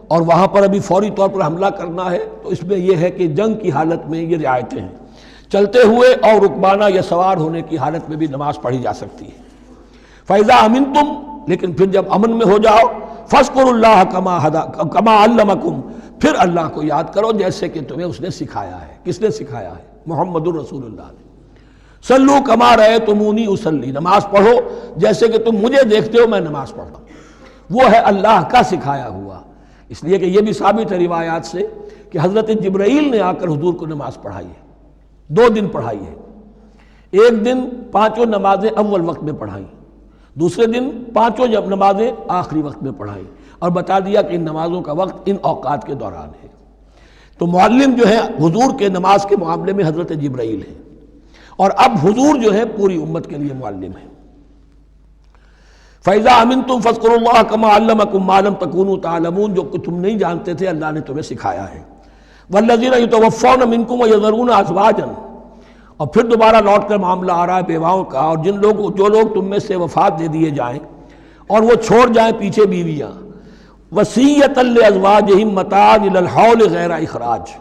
اور وہاں پر ابھی فوری طور پر حملہ کرنا ہے تو اس میں یہ ہے کہ جنگ کی حالت میں یہ رعایتیں ہیں، چلتے ہوئے اور رکبانہ یا سوار ہونے کی حالت میں بھی نماز پڑھی جا سکتی ہے۔ فَإِذَا أَمِنْتُمْ، لیکن پھر جب امن میں ہو جاؤ، فَاذْكُرُوا اللَّهَ كَمَا عَلَّمَكُمْ، پھر اللہ کو یاد کرو جیسے کہ تمہیں اس نے سکھایا ہے۔ کس نے سکھایا ہے؟ محمد الرسول اللہ نے۔ صلو کما رأیتمونی اصلی، نماز پڑھو جیسے کہ تم مجھے دیکھتے ہو میں نماز پڑھتا ہوں۔ وہ ہے اللہ کا سکھایا ہوا، اس لیے کہ یہ بھی ثابت ہے روایات سے کہ حضرت جبرائیل نے آ کر حضور کو نماز پڑھائی ہے، 2 دن پڑھائی ہے۔ ایک دن 5 نمازیں اول وقت میں پڑھائیں، دوسرے دن 5 نمازیں آخری وقت میں پڑھائیں، اور بتا دیا کہ ان نمازوں کا وقت ان اوقات کے دوران ہے۔ تو معلم جو ہے حضور کے نماز کے معاملے میں حضرت جبرائیل ہے، اور اب حضور جو ہے پوری امت کے لیے معلم ہے۔ فَإِذَا أَمِنْتُمْ فَاذْكُرُوا اللَّهَ كَمَا عَلَّمَكُمْ مَا لَمْ تَكُونُوا تَعْلَمُونَ، جو تم نہیں جانتے تھے اللہ نے تمہیں سکھایا ہے۔ وَالَّذِينَ يُتَوَفَّوْنَ مِنْكُمْ وَيَذَرُونَ أَزْوَاجًا، اور پھر دوبارہ لوٹ کر معاملہ آ رہا ہے بیواؤں کا، اور جو لوگ تم میں سے وفات دے دیے جائیں اور وہ چھوڑ جائیں پیچھے بیویاں، وصیۃ لازواجہم متاعا الی الحول غیر اخراج،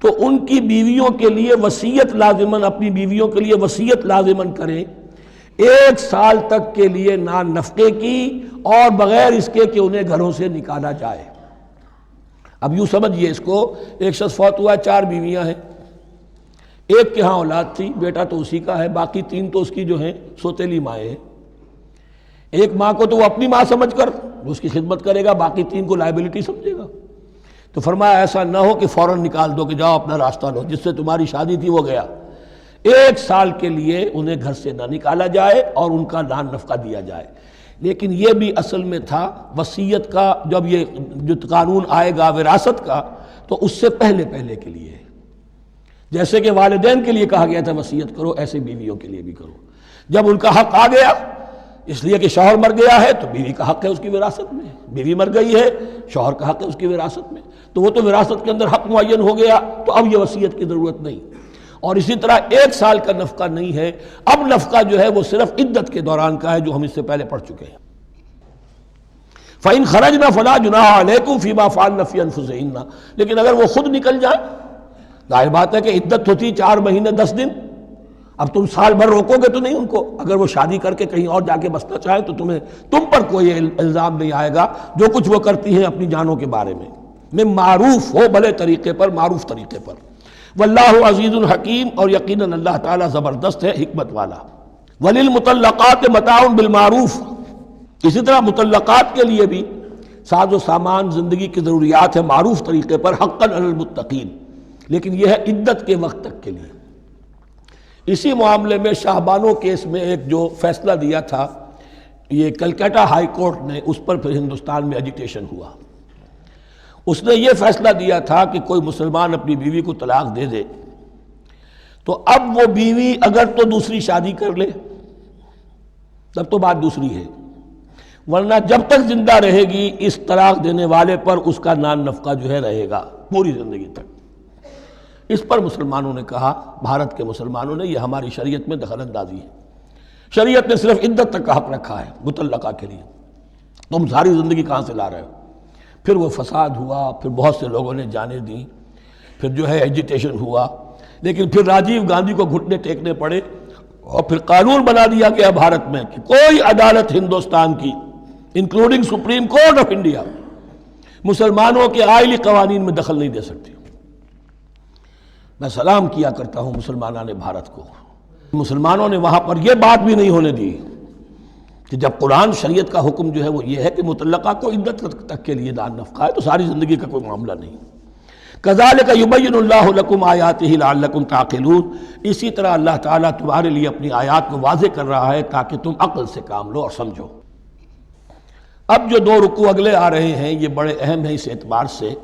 تو ان کی بیویوں کے لیے وصیت لازماً، اپنی بیویوں کے لیے وصیت لازماً کریں 1 سال تک کے لیے نان نفقے کی، اور بغیر اس کے کہ انہیں گھروں سے نکالا جائے۔ اب یوں سمجھیے اس کو، ایک شخص فوت ہوا، 4 بیویاں ہیں، ایک کے ہاں اولاد تھی، بیٹا تو اسی کا ہے، باقی 3 تو اس کی جو ہیں سوتیلی مائیں ہیں۔ ایک ماں کو تو وہ اپنی ماں سمجھ کر اس کی خدمت کرے گا، باقی 3 کو لائبلٹی سمجھے گا۔ تو فرمایا ایسا نہ ہو کہ فوراً نکال دو کہ جاؤ اپنا راستہ لو، جس سے تمہاری شادی تھی وہ گیا۔ 1 سال کے لیے انہیں گھر سے نہ نکالا جائے اور ان کا نان نفقہ دیا جائے۔ لیکن یہ بھی اصل میں تھا وصیت کا، جب یہ جو قانون آئے گا وراثت کا تو اس سے پہلے کے لیے، جیسے کہ والدین کے لیے کہا گیا تھا وصیت کرو، ایسے بیویوں کے لیے بھی کرو۔ جب ان کا حق آ گیا، اس لیے کہ شوہر مر گیا ہے تو بیوی کا حق ہے اس کی وراثت میں، بیوی مر گئی ہے شوہر کا حق ہے اس کی وراثت میں، تو وہ تو وراثت کے اندر حق معین ہو گیا، تو اب یہ وصیت کی ضرورت نہیں۔ اور اسی طرح 1 سال کا نفقہ نہیں ہے، اب نفقہ جو ہے وہ صرف عدت کے دوران کا ہے، جو ہم اس سے پہلے پڑھ چکے ہیں۔ فَإِنْ خَرَجْنَا فَلَا جُنَاحَ عَلَيْكُمْ فِي مَا فَعَلْنَ فِي أَنفُسِهِنَّ، لیکن اگر وہ خود نکل جائیں، ظاہر بات ہے کہ عدت ہوتی 4 مہینے 10 دن، اب تم سال بھر روکو گے تو نہیں ان کو، اگر وہ شادی کر کے کہیں اور جا کے بسنا چاہیں تو تم پر کوئی الزام نہیں آئے گا، جو کچھ وہ کرتی ہیں اپنی جانوں کے بارے میں معروف ہو، بھلے طریقے پر، معروف طریقے پر۔ واللہ عزیز الحکیم، اور یقیناً اللہ تعالیٰ زبردست ہے، حکمت والا۔ وللمطلقات متاع بالمعروف، اسی طرح مطلقات کے لیے بھی ساز و سامان زندگی کی ضروریات ہے معروف طریقے پر، حقاً علی المتقین، لیکن یہ ہے عدت کے وقت تک کے لیے۔ اسی معاملے میں شاہ بانو کیس میں ایک جو فیصلہ دیا تھا، یہ کلکتہ ہائی کورٹ نے، اس پر پھر ہندوستان میں ایجیٹیشن ہوا۔ اس نے یہ فیصلہ دیا تھا کہ کوئی مسلمان اپنی بیوی کو طلاق دے دے تو اب وہ بیوی اگر تو دوسری شادی کر لے تب تو بات دوسری ہے، ورنہ جب تک زندہ رہے گی اس طلاق دینے والے پر اس کا نان نفقہ جو ہے رہے گا پوری زندگی تک۔ اس پر مسلمانوں نے کہا، بھارت کے مسلمانوں نے، یہ ہماری شریعت میں دخل اندازی ہے، شریعت نے صرف عدت تک کا حق رکھا ہے مطلقہ کے لیے، تم ساری زندگی کہاں سے لا رہے ہو؟ پھر وہ فساد ہوا، پھر بہت سے لوگوں نے جانیں دیں، پھر جو ہے ایجیٹیشن ہوا، لیکن پھر راجیو گاندھی کو گھٹنے ٹیکنے پڑے، اور پھر قانون بنا دیا گیا بھارت میں کہ کوئی عدالت ہندوستان کی including supreme court of India مسلمانوں کے آئلی قوانین میں دخل نہیں دے سکتی۔ میں سلام کیا کرتا ہوں مسلمانان بھارت کو، مسلمانوں نے وہاں پر یہ بات بھی نہیں ہونے دی کہ جب قرآن شریعت کا حکم جو ہے وہ یہ ہے کہ مطلقہ کو عدت تک کے لیے نان نفقہ ہے تو ساری زندگی کا کوئی معاملہ نہیں۔ کذالک یبین اللہ لکم آیاتہ لعلکم تعقلون، اسی طرح اللہ تعالیٰ تمہارے لیے اپنی آیات کو واضح کر رہا ہے تاکہ تم عقل سے کام لو اور سمجھو۔ اب جو 2 رکوع اگلے آ رہے ہیں یہ بڑے اہم ہیں اس اعتبار سے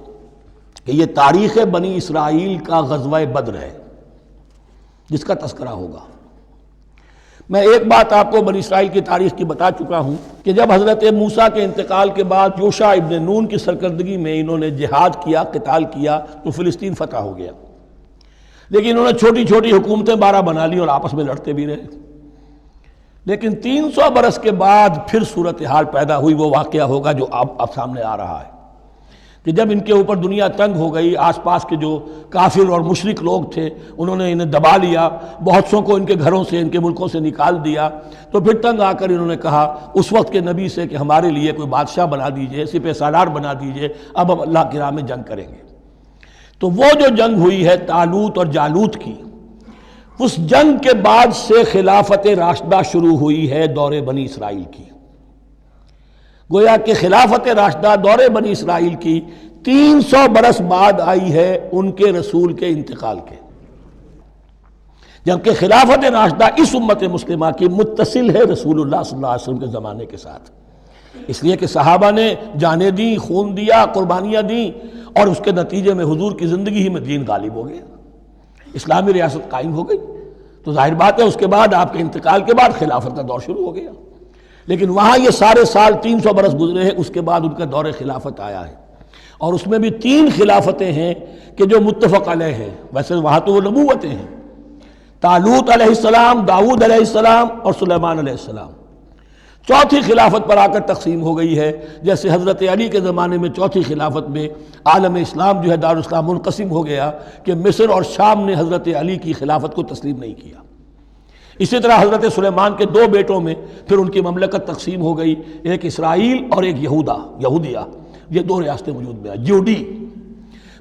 کہ یہ تاریخ بنی اسرائیل کا غزوہ بدر ہے جس کا تذکرہ ہوگا۔ میں ایک بات آپ کو بنی اسرائیل کی تاریخ کی بتا چکا ہوں کہ جب حضرت موسیٰ کے انتقال کے بعد یوشع ابن نون کی سرکردگی میں انہوں نے جہاد کیا، قتال کیا تو فلسطین فتح ہو گیا، لیکن انہوں نے چھوٹی چھوٹی حکومتیں 12 بنا لی اور آپس میں لڑتے بھی رہے۔ لیکن 300 برس کے بعد پھر صورتحال پیدا ہوئی، وہ واقعہ ہوگا جو اب سامنے آ رہا ہے کہ جب ان کے اوپر دنیا تنگ ہو گئی، آس پاس کے جو کافر اور مشرک لوگ تھے انہوں نے انہیں دبا لیا، بہت سوں کو ان کے گھروں سے، ان کے ملکوں سے نکال دیا، تو پھر تنگ آ کر انہوں نے کہا اس وقت کے نبی سے کہ ہمارے لیے کوئی بادشاہ بنا دیجئے، سپہ سالار بنا دیجئے، اب ہم اللہ کی راہ میں جنگ کریں گے۔ تو وہ جو جنگ ہوئی ہے طالوت اور جالوت کی، اس جنگ کے بعد سے خلافت راشدہ شروع ہوئی ہے دور بنی اسرائیل کی۔ گویا کہ خلافت راشدہ دور بنی اسرائیل کی 300 برس بعد آئی ہے ان کے رسول کے انتقال کے، جبکہ خلافت راشدہ اس امت مسلمہ کی متصل ہے رسول اللہ صلی اللہ علیہ وسلم کے زمانے کے ساتھ، اس لیے کہ صحابہ نے جانیں دیں، خون دیا، قربانیاں دیں، اور اس کے نتیجے میں حضور کی زندگی ہی میں دین غالب ہو گیا، اسلامی ریاست قائم ہو گئی۔ تو ظاہر بات ہے اس کے بعد آپ کے انتقال کے بعد خلافت کا دور شروع ہو گیا، لیکن وہاں یہ سارے سال 300 برس گزرے ہیں، اس کے بعد ان کا دور خلافت آیا ہے، اور اس میں بھی 3 خلافتیں ہیں کہ جو متفق علیہ ہیں، ویسے وہاں تو وہ نبوتیں ہیں، طالوت علیہ السلام، داؤد علیہ السلام اور سلیمان علیہ السلام۔ چوتھی خلافت پر آ کر تقسیم ہو گئی ہے، جیسے حضرت علی کے زمانے میں چوتھی خلافت میں عالم اسلام جو ہے دارالاسلام منقسم ہو گیا کہ مصر اور شام نے حضرت علی کی خلافت کو تسلیم نہیں کیا۔ اسی طرح حضرت سلیمان کے دو بیٹوں میں پھر ان کی مملکت تقسیم ہو گئی، ایک اسرائیل اور ایک یہودیہ، یہ دو ریاستیں وجود میں آئی، جوڈی۔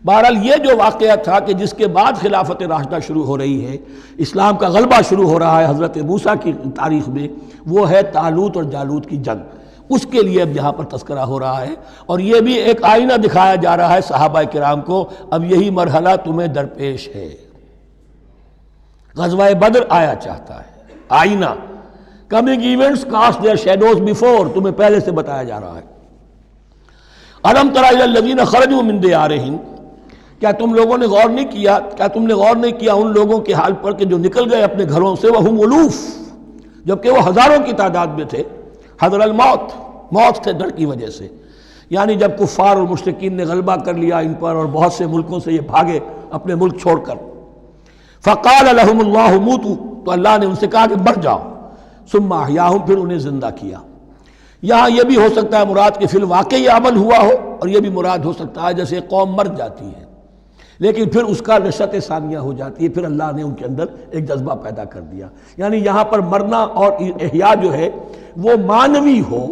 بہرحال یہ جو واقعہ تھا کہ جس کے بعد خلافت راشدہ شروع ہو رہی ہے، اسلام کا غلبہ شروع ہو رہا ہے حضرت موسیٰ کی تاریخ میں، وہ ہے طالوت اور جالوت کی جنگ۔ اس کے لیے اب یہاں پر تذکرہ ہو رہا ہے، اور یہ بھی ایک آئینہ دکھایا جا رہا ہے صحابہ کرام کو، اب یہی مرحلہ تمہیں درپیش ہے۔ غزوہ بدر آیا چاہتا ہے، آئینہ، coming events cast their shadows before, تمہیں پہلے سے بتایا جا رہا ہے۔ الم تر الی الذین خرجوا من دیارہم، کیا تم لوگوں نے غور نہیں کیا ان لوگوں کے حال پر کہ جو نکل گئے اپنے گھروں سے، وہم الوف، جبکہ وہ ہزاروں کی تعداد میں تھے، حذر الموت، موت سے ڈر کی وجہ سے، یعنی جب کفار اور مشرکین نے غلبہ کر لیا ان پر اور بہت سے ملکوں سے یہ بھاگے اپنے ملک چھوڑ کر، فقال لهم اللہ موتوا، تو اللہ نے ان سے کہا کہ مر جاؤ، ثم احیاہم، پھر انہیں زندہ کیا۔ یہاں یہ بھی ہو سکتا ہے مراد کہ فی الواقع یہ عمل ہوا ہو، اور یہ بھی مراد ہو سکتا ہے جیسے قوم مر جاتی ہے لیکن پھر اس کا نشأت ثانیہ ہو جاتی ہے، پھر اللہ نے ان کے اندر ایک جذبہ پیدا کر دیا۔ یعنی یہاں پر مرنا اور احیاء جو ہے وہ معنوی ہو،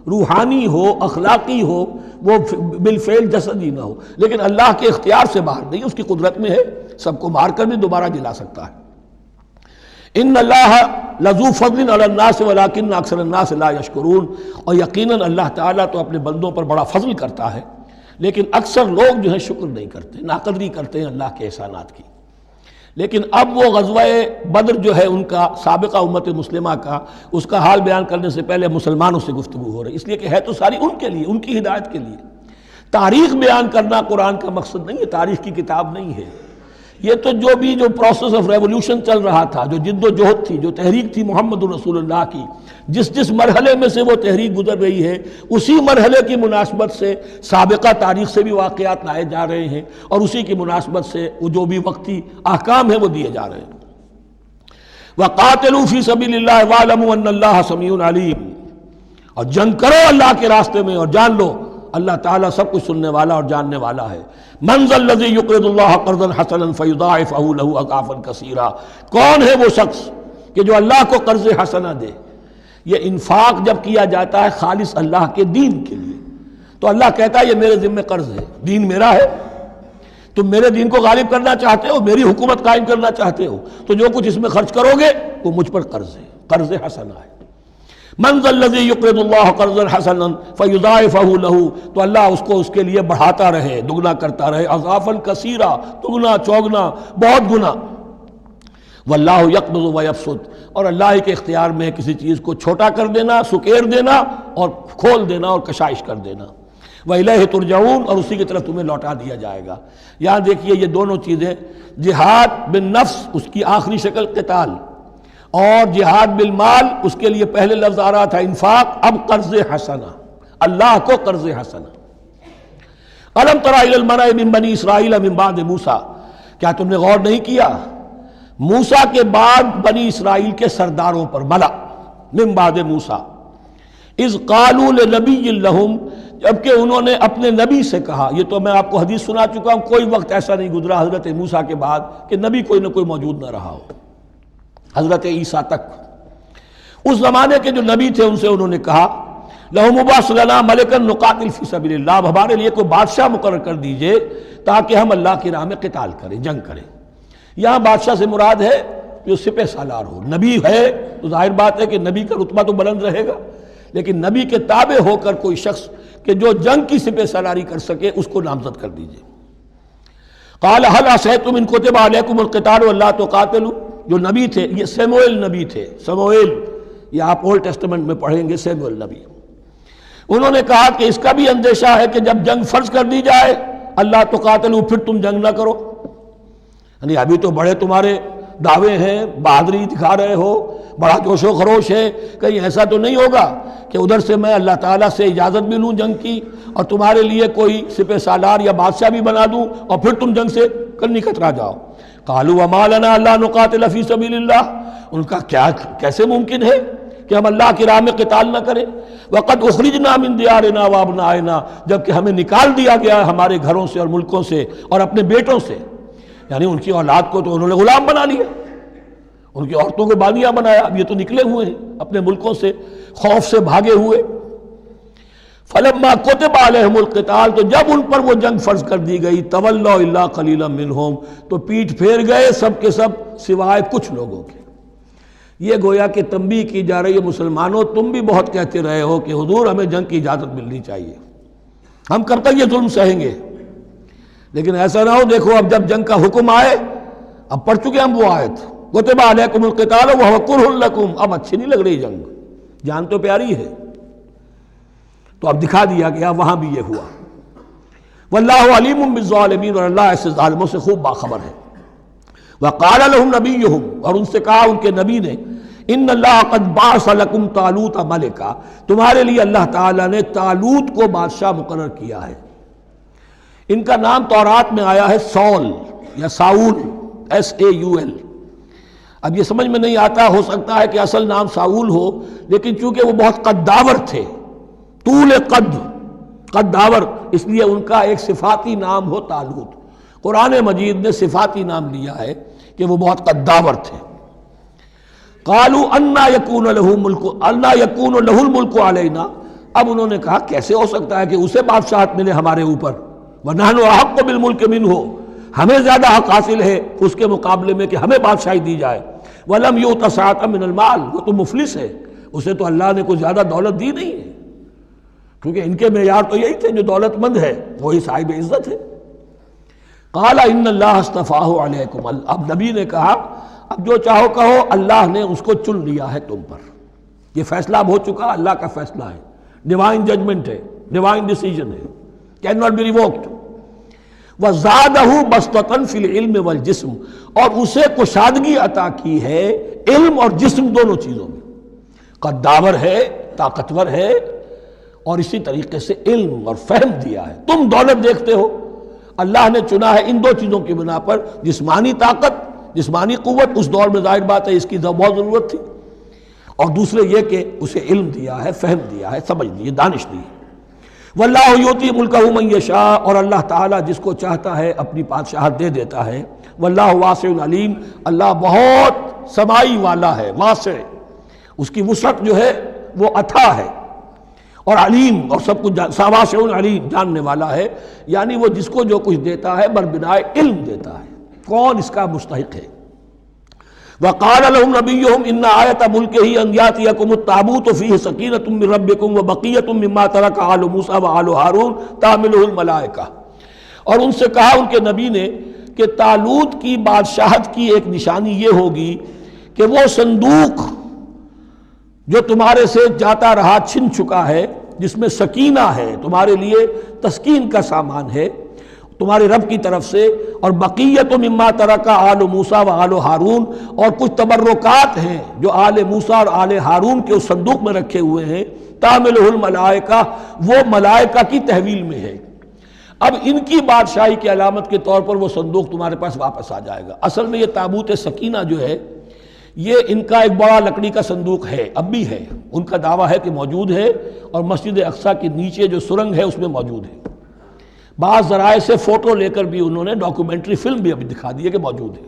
روحانی ہو، اخلاقی ہو، وہ بالفعل جسدی نہ ہو، لیکن اللہ کے اختیار سے باہر نہیں، اس کی قدرت میں ہے، سب کو مار کر بھی دوبارہ جلا سکتا ہے۔ ان اللہ لذو فضل علی الناس ولکن اکثر الناس لا یشکرون، اور یقیناً اللہ تعالیٰ تو اپنے بندوں پر بڑا فضل کرتا ہے، لیکن اکثر لوگ جو ہیں شکر نہیں کرتے، ناقدری کرتے ہیں اللہ کے احسانات کی۔ لیکن اب وہ غزوہ بدر جو ہے ان کا سابقہ امت مسلمہ کا، اس کا حال بیان کرنے سے پہلے مسلمانوں سے گفتگو ہو رہی، اس لیے کہ ہے تو ساری ان کے لیے، ان کی ہدایت کے لیے۔ تاریخ بیان کرنا قرآن کا مقصد نہیں ہے، تاریخ کی کتاب نہیں ہے یہ، تو جو پروسیس آف ریولوشن چل رہا تھا، جو جد و جہد تھی، جو تحریک تھی محمد رسول اللہ کی، جس مرحلے میں سے وہ تحریک گزر رہی ہے، اسی مرحلے کی مناسبت سے سابقہ تاریخ سے بھی واقعات لائے جا رہے ہیں، اور اسی کی مناسبت سے وہ جو بھی وقتی احکام ہیں وہ دیے جا رہے ہیں۔ وَقَاتِلُوا فِي سَبِيلِ اللَّهِ وَاعْلَمُوا أَنَّ اللَّهَ سَمِيعٌ عَلِيمٌ، اور جنگ کرو اللہ کے راستے میں، اور جان لو اللہ تعالیٰ سب کچھ سننے والا اور جاننے والا ہے۔ مَنْ ذَا الَّذِي يُقْرِضُ اللَّهَ قَرْضًا حَسَنًا فَيُضَاعِفَهُ لَهُ أَضْعَافًا كَثِيرًا، کون ہے وہ شخص کہ جو اللہ کو قرض حسنہ دے؟ یہ انفاق جب کیا جاتا ہے خالص اللہ کے دین کے لیے، تو اللہ کہتا ہے یہ میرے ذمہ قرض ہے، دین میرا ہے، تم میرے دین کو غالب کرنا چاہتے ہو، میری حکومت قائم کرنا چاہتے ہو، تو جو کچھ اس میں خرچ کرو گے وہ مجھ پر قرض ہے، قرض حسنہ ہے۔ من ذا الذی یقرض اللہ قرضا حسنا فیضاعفہ لہ، تو اللہ اس کو اس کے لیے بڑھاتا رہے، دگنا کرتا رہے، اضعافا کثیرا، دگنا چوگنا، بہت گنا۔ واللہ یقبض ویبسط، اور اللہ ہی کے اختیار میں کسی چیز کو چھوٹا کر دینا، سکیر دینا، اور کھول دینا اور کشائش کر دینا۔ وَإِلَيْهِ تُرْجَعُونَ، اور اسی کی طرف تمہیں لوٹا دیا جائے گا۔ یہاں دیکھیے یہ دونوں چیزیں، جہاد بالنفس اس کی آخری شکل قتال، اور جہاد بالمال اس کے لیے پہلے لفظ آ رہا تھا انفاق، اب قرض حسنہ، اللہ کو قرض حسنہ۔ الم تر الی الملأ من بنی اسرائیل من بعد موسیٰ، کیا تم نے غور نہیں کیا موسیٰ کے بعد بنی اسرائیل کے سرداروں پر، ملا من بعد موسیٰ، اذ قالوا لنبی لہم، جبکہ انہوں نے اپنے نبی سے کہا، یہ تو میں آپ کو حدیث سنا چکا ہوں، کوئی وقت ایسا نہیں گزرا حضرت موسیٰ کے بعد کہ نبی کوئی نہ کوئی موجود نہ رہا ہو، حضرت عیسیٰ تک۔ اس زمانے کے جو نبی تھے ان سے انہوں نے کہا لَهُمْ ابْعَثْ لَنَا مَلِكًا نُقَاتِلْ فِي سَبِيلِ اللَّهِ، اب ہمارے لیے کوئی بادشاہ مقرر کر دیجئے تاکہ ہم اللہ کی راہ میں قتال کریں، جنگ کریں۔ یہاں بادشاہ سے مراد ہے جو سپہ سالار ہو، نبی ہے تو ظاہر بات ہے کہ نبی کا رتبہ تو بلند رہے گا، لیکن نبی کے تابع ہو کر کوئی شخص کہ جو جنگ کی سپہ سالاری کر سکے اس کو نامزد کر دیجئے۔ قال هل عصیتم ان کتب علیکم القتال الا تقاتلوا، جو نبی تھے یہ سیموئیل نبی تھے، سموئیل، یہ آپ اولڈ ٹیسٹمنٹ میں پڑھیں گے، سیموئیل نبی۔ انہوں نے کہا کہ اس کا بھی اندیشہ ہے کہ جب جنگ فرض کر دی جائے اللہ تقاتلوا، پھر تم جنگ نہ کرو، یعنی ابھی تو بڑے تمہارے دعوے ہیں، بہادری دکھا رہے ہو، بڑا جوش و خروش ہے، کہیں ایسا تو نہیں ہوگا کہ ادھر سے میں اللہ تعالیٰ سے اجازت بھی لوں جنگ کی اور تمہارے لیے کوئی سپہ سالار یا بادشاہ بھی بنا دوں اور پھر تم جنگ سے کنی کترا جاؤ۔ قالوا وما لنا الا نقاتل فی سبیل اللہ، ان کا کیسے ممکن ہے کہ ہم اللہ کی راہ میں قتال نہ کریں؟ وقد اخرجنا من دیارنا وابنائنا، جبکہ ہمیں نکال دیا گیا ہے ہمارے گھروں سے اور ملکوں سے اور اپنے بیٹوں سے، یعنی ان کی اولاد کو تو انہوں نے غلام بنا لیا، ان کی عورتوں کو بانیہ بنایا، اب یہ تو نکلے ہوئے ہیں اپنے ملکوں سے خوف سے بھاگے ہوئے۔ فلما کتب علیہم القتال، تو جب ان پر وہ جنگ فرض کر دی گئی، تولوا الا قلیلا منہم، تو پیٹھ پھیر گئے سب کے سب سوائے کچھ لوگوں کے۔ یہ گویا کہ تنبیہ کی جا رہی ہے، مسلمانوں تم بھی بہت کہتے رہے ہو کہ حضور ہمیں جنگ کی اجازت ملنی چاہیے، ہم کب تک یہ ظلم سہیں گے، لیکن ایسا نہ ہو دیکھو اب جب جنگ کا حکم آئے، اب پڑھ چکے ہم وہ آیت کتب علیکم القتال وہو کرہ لکم، اب اچھی نہیں لگ رہی جنگ، جان تو پیاری ہے، تو اب دکھا دیا گیا وہاں بھی یہ ہوا۔ واللہ علیم بالظالمین، اور اللہ ایسے ظالموں سے خوب باخبر ہے۔ وقال لهم نبیہم، اور ان سے کہا ان کے نبی نے، ان اللہ قد بعث لکم طالوت ملکا، تمہارے لیے اللہ تعالیٰ نے طالوت کو بادشاہ مقرر کیا ہے۔ ان کا نام تورات میں آیا ہے سول یا ساؤل، SAUL۔ اب یہ سمجھ میں نہیں آتا، ہو سکتا ہے کہ اصل نام ساؤل ہو، لیکن چونکہ وہ بہت قداور تھے، طول قداور، اس لیے ان کا ایک صفاتی نام ہو طالوت۔ قرآن مجید نے صفاتی نام لیا ہے کہ وہ بہت قداور تھے۔ قالوا انا یکون له الملک علینا، اب انہوں نے کہا کیسے ہو سکتا ہے کہ اسے بادشاہت ملے ہمارے اوپر، ونحن احق بالملک منہ، ہمیں زیادہ حق حاصل ہے اس کے مقابلے میں کہ ہمیں بادشاہی دی جائے۔ ولم یؤت سعۃ من المال، وہ تو مفلس ہے، اسے تو اللہ نے کوئی زیادہ دولت دی نہیں ہے، کیونکہ ان کے معیار تو یہی تھے، جو دولت مند ہے وہی صاحب عزت ہے۔ قال ان اللہ اصطفاہ علیکم، اب نبی نے کہا اب جو چاہو کہو، اللہ نے اس کو چن لیا ہے تم پر، یہ فیصلہ اب ہو چکا، اللہ کا فیصلہ ہے، ڈیوائن ججمنٹ ہے، ڈیوائن ڈیسیجن ہے، کین ناٹ بی ریووکڈ۔ وزادہ بسطۃ فی العلم والجسم، اور اسے کشادگی عطا کی ہے علم اور جسم دونوں چیزوں میں، قداور ہے، طاقتور ہے، اور اسی طریقے سے علم اور فہم دیا ہے۔ تم دولت دیکھتے ہو، اللہ نے چنا ہے ان دو چیزوں کی بنا پر، جسمانی طاقت، جسمانی قوت، اس دور میں ظاہر بات ہے اس کی بہت ضرورت تھی، اور دوسرے یہ کہ اسے علم دیا ہے، فہم دیا ہے، سمجھ دی ہے، دانش دی ہے۔ واللہ یؤتی ملکہ من یشاء، اور اللہ تعالیٰ جس کو چاہتا ہے اپنی بادشاہت دے دیتا ہے۔ واللہ واسع علیم، اللہ بہت سمائی والا ہے، واسع، اس کی وسعت جو ہے وہ اتھا ہے، اور علیم، اور سب کچھ واسع علیم، جاننے والا ہے، یعنی وہ جس کو جو کچھ دیتا ہے بربنائے علم دیتا ہے، کون اس کا مستحق ہے۔ وقال لهم نبيهم ان آیۃ ملکہ ان یاتیکم التابوت فیہ سکینۃ من ربکم وبقیۃ مما ترک آل موسیٰ وآل ہارون تحملہ الملائکہ، اور ان سے کہا ان کے نبی نے کہ طالوت کی بادشاہت کی ایک نشانی یہ ہوگی کہ وہ صندوق جو تمہارے سے جاتا رہا چھن چکا ہے، جس میں سکینہ ہے، تمہارے لیے تسکین کا سامان ہے تمہارے رب کی طرف سے، اور بقیت مما ترک آل موسیٰ و آل ہارون، اور کچھ تبرکات ہیں جو آل موسیٰ اور آل ہارون کے اس صندوق میں رکھے ہوئے ہیں، تحملہ الملائکہ، وہ ملائکہ کی تحویل میں ہے۔ اب ان کی بادشاہی کی علامت کے طور پر وہ صندوق تمہارے پاس واپس آ جائے گا۔ اصل میں یہ تابوت سکینہ جو ہے یہ ان کا ایک بڑا لکڑی کا صندوق ہے، اب بھی ہے، ان کا دعویٰ ہے کہ موجود ہے، اور مسجد اقصیٰ کے نیچے جو سرنگ ہے اس میں موجود ہے۔ بعض ذرائع سے فوٹو لے کر بھی انہوں نے ڈاکومنٹری فلم بھی ابھی دکھا دی ہے کہ موجود ہے۔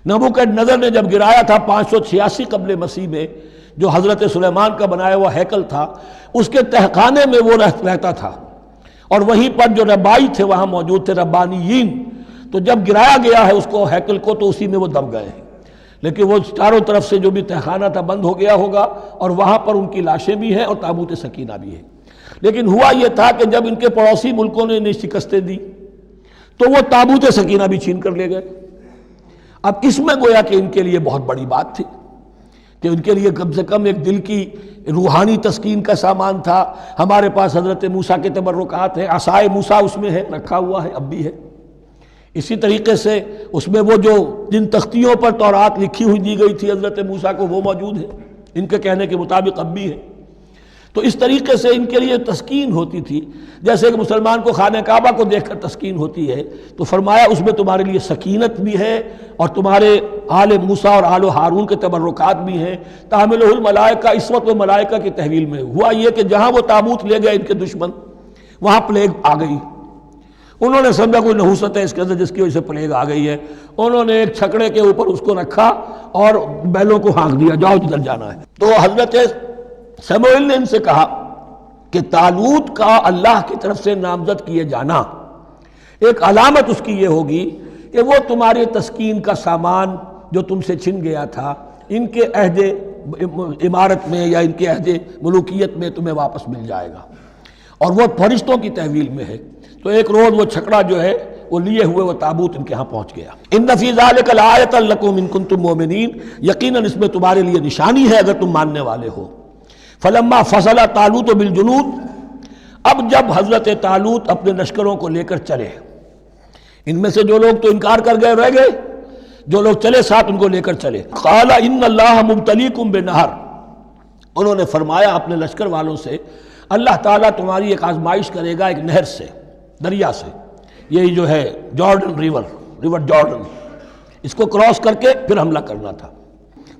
نبوکدنضر نے جب گرایا تھا 586 قبل مسیح میں، جو حضرت سلیمان کا بنایا ہوا ہیکل تھا، اس کے تہخانے میں وہ رہتا تھا، اور وہیں پر جو ربائی تھے وہاں موجود تھے، ربانیین، تو جب گرایا گیا ہے اس کو ہیکل کو تو اسی میں وہ دب گئے ہیں، لیکن وہ چاروں طرف سے جو بھی تہخانہ تھا بند ہو گیا ہوگا، اور وہاں پر ان کی لاشیں بھی ہیں اور تابوت سکینہ بھی ہے۔ لیکن ہوا یہ تھا کہ جب ان کے پڑوسی ملکوں نے انہیں شکستیں دی تو وہ تابوت سکینہ بھی چھین کر لے گئے۔ اب اس میں گویا کہ ان کے لیے بہت بڑی بات تھی کہ ان کے لیے کم سے کم ایک دل کی روحانی تسکین کا سامان تھا۔ ہمارے پاس حضرت موسیٰ کے تبرکات ہیں، عصائے موسیٰ اس میں ہے، رکھا ہوا ہے، اب بھی ہے۔ اسی طریقے سے اس میں وہ جو جن تختیوں پر تورات لکھی ہوئی دی گئی تھی حضرت موسیٰ کو، وہ موجود ہے، ان کے کہنے کے مطابق اب بھی ہے۔ تو اس طریقے سے ان کے لیے تسکین ہوتی تھی، جیسے کہ مسلمان کو خانہ کعبہ کو دیکھ کر تسکین ہوتی ہے، تو فرمایا اس میں تمہارے لیے سکینت بھی ہے اور تمہارے آل موسیٰ اور آل ہارون کے تبرکات بھی ہیں۔ تحملہ الملائکہ، اس وقت وہ ملائکہ کی تحویل میں ہوا یہ کہ جہاں وہ تابوت لے گئے ان کے دشمن، وہاں پلیگ آ گئی۔ انہوں نے سمجھا کوئی نحوست ہے اس کے اندر جس کی وجہ سے پلیگ آ گئی ہے، انہوں نے ایک چھکڑے کے اوپر اس کو رکھا اور بیلوں کو ہانک دیا، جاؤ جدھر جانا ہے۔ تو حضرت سموئیل نے ان سے کہا کہ طالوت کا اللہ کی طرف سے نامزد کیے جانا ایک علامت اس کی یہ ہوگی کہ وہ تمہاری تسکین کا سامان جو تم سے چھن گیا تھا ان کے عہد امارت میں یا ان کے عہد ملوکیت میں تمہیں واپس مل جائے گا، اور وہ فرشتوں کی تحویل میں ہے۔ تو ایک روز وہ چھکڑا جو ہے وہ لیے ہوئے وہ تابوت ان کے ہاں پہنچ گیا۔ ان فی ذلک لآیۃ لکم ان کنتم مؤمنین، یقیناً اس میں تمہارے لیے نشانی ہے اگر تم ماننے والے ہو۔ فلما فصل طالوت بالجنود، اب جب حضرت طالوت اپنے لشکروں کو لے کر چلے، ان میں سے جو لوگ تو انکار کر گئے رہ گئے، جو لوگ چلے ساتھ ان کو لے کر چلے۔ قال ان اللہ مبتلیکم بنہر، انہوں نے فرمایا اپنے لشکر والوں سے اللہ تعالیٰ تمہاری ایک آزمائش کرے گا ایک نہر سے، دریا سے، یہی جو ہے جارڈن ریور جارڈن، اس کو کراس کر کے پھر حملہ کرنا تھا۔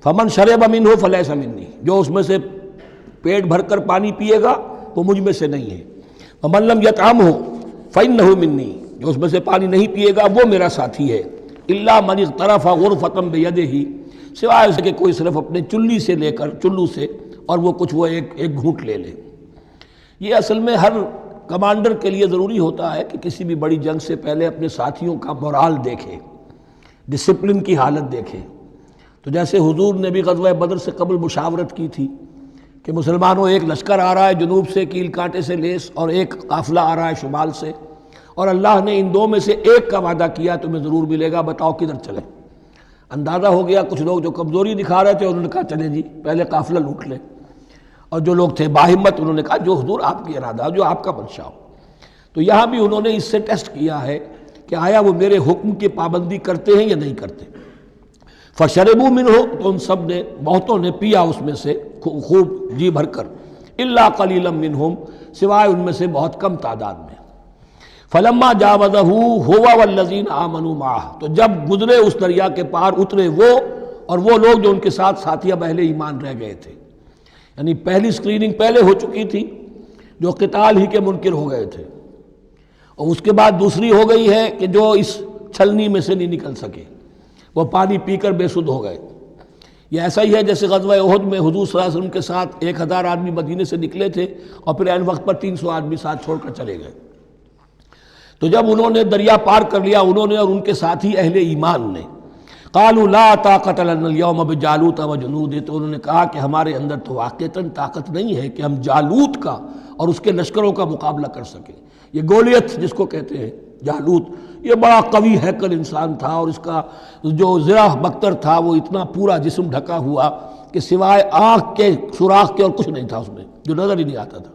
فمن شرب منہ فلیس منی، جو اس میں سے پیٹ بھر کر پانی پیے گا وہ مجھ میں سے نہیں ہے۔ ومن لم یطعمہ فإنہ منی، جو اس میں سے پانی نہیں پیے گا وہ میرا ساتھی ہے۔ الا من اغترف غرفۃ بیدہ، سوائے اس کہ کوئی صرف اپنے چلو سے اور وہ کچھ وہ ایک گھونٹ لے لے۔ یہ اصل میں ہر کمانڈر کے لیے ضروری ہوتا ہے کہ کسی بھی بڑی جنگ سے پہلے اپنے ساتھیوں کا مورال دیکھے، ڈسپلن کی حالت دیکھے۔ تو جیسے حضور نے بھی غزوہ بدر سے قبل مشاورت کی تھی کہ مسلمانوں ایک لشکر آ رہا ہے جنوب سے کیل کانٹے سے لیس، اور ایک قافلہ آ رہا ہے شمال سے، اور اللہ نے ان دو میں سے ایک کا وعدہ کیا تمہیں ضرور ملے گا، بتاؤ کدھر چلیں۔ اندازہ ہو گیا کچھ لوگ جو کمزوری دکھا رہے تھے انہوں نے کہا چلیں جی پہلے قافلہ لوٹ لیں، اور جو لوگ تھے باہمت انہوں نے کہا جو حضور آپ کی ارادہ جو آپ کا منشا ہو۔ تو یہاں بھی انہوں نے اس سے ٹیسٹ کیا ہے کہ آیا وہ میرے حکم کی پابندی کرتے ہیں یا نہیں کرتے۔ فشربوا منہ، تو ان سب نے بہتوں نے پیا اس میں سے خوب جی بھر کر، الا قلیلا منہم، سوائے ان میں سے بہت کم تعداد میں۔ فلما جاوزہ هو والذین آمنوا معہ، تو جب گزرے اس دریا کے پار اترے وہ اور وہ لوگ جو ان کے ساتھ ساتھی اب اہل ایمان رہ گئے تھے، یعنی پہلی سکریننگ پہلے ہو چکی تھی جو قتال ہی کے منکر ہو گئے تھے، اور اس کے بعد دوسری ہو گئی ہے کہ جو اس چھلنی میں سے نہیں نکل سکے، وہ پانی پی کر بے سدھ ہو گئے۔ یہ ایسا ہی ہے جیسے غزوہ احد میں حضور صلی اللہ علیہ وسلم کے ساتھ 1000 آدمی مدینے سے نکلے تھے اور پھر عین وقت پر 300 آدمی ساتھ چھوڑ کر چلے گئے۔ تو جب انہوں نے دریا پار کر لیا انہوں نے اور ان کے ساتھی اہل ایمان نے، قالوا لا طاقت لنا اليوم بجالوت وجنودہ، تو انہوں نے کہا کہ ہمارے اندر تو واقعتاً طاقت نہیں ہے کہ ہم جالوت کا اور اس کے لشکروں کا مقابلہ کر سکیں۔ یہ گولیت جس کو کہتے ہیں جالوت، یہ بڑا قوی ہیکل انسان تھا، اور اس کا جو زرہ بختر تھا وہ اتنا پورا جسم ڈھکا ہوا کہ سوائے آنکھ کے سوراخ کے اور کچھ نہیں تھا اس میں، جو نظر ہی نہیں آتا تھا۔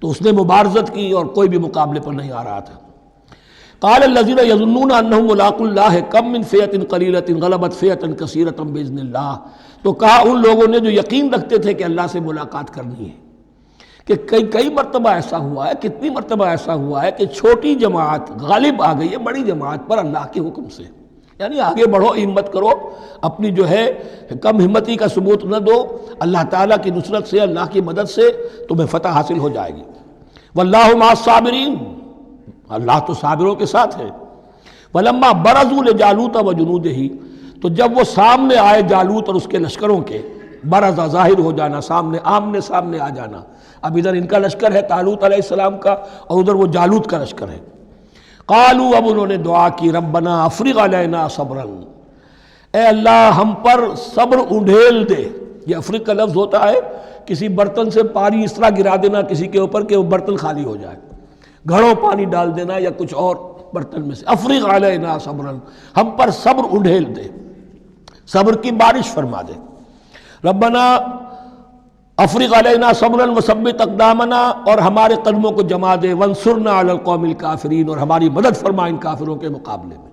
تو اس نے مبارزت کی اور کوئی بھی مقابلے پر نہیں آ رہا تھا۔ قال الذين يظنون انهم ملاقو الله كم من فئة قليلة غلبت فئة كثيرة باذن الله، تو کہا ان لوگوں نے جو یقین رکھتے تھے کہ اللہ سے ملاقات کرنی ہے کہ کئی مرتبہ ایسا ہوا ہے، کتنی مرتبہ ایسا ہوا ہے کہ چھوٹی جماعت غالب آ گئی ہے بڑی جماعت پر اللہ کے حکم سے، یعنی آگے بڑھو، ہمت کرو، اپنی جو ہے کم ہمتی کا ثبوت نہ دو، اللہ تعالیٰ کی نصرت سے اللہ کی مدد سے تمہیں فتح حاصل ہو جائے گی۔ واللہ مع الصابرین، اللہ تو صابروں کے ساتھ ہے۔ وَلَمَّا بَرَزُوا لِجَالُوتَ وَجُنُودِهِ، تو جب وہ سامنے آئے جالوت اور اس کے لشکروں کے، برزا ظاہر ہو جانا، سامنے آمنے سامنے آ جانا، اب ادھر ان کا لشکر ہے طالوت علیہ السلام کا اور ادھر وہ جالوت کا لشکر ہے۔ قالوا، اب انہوں نے دعا کی، ربنا افرغ علینا صبرا، اے اللہ ہم پر صبر انڈھیل دے۔ یہ افرغ کا لفظ ہوتا ہے کسی برتن سے پانی اس طرح گرا دینا کسی کے اوپر کہ وہ برتن خالی ہو جائے، گھڑوں پانی ڈال دینا یا کچھ اور برتن میں سے۔ افرغ علینا صبرا، ہم پر صبر انڈھیل دے، صبر کی بارش فرما دے۔ ربنا افرغ علینا صبرا وثبت اقدامنا، اور ہمارے قدموں کو جما دے، وانصرنا علی القوم الکافرین، اور ہماری مدد فرما ان کافروں کے مقابلے میں۔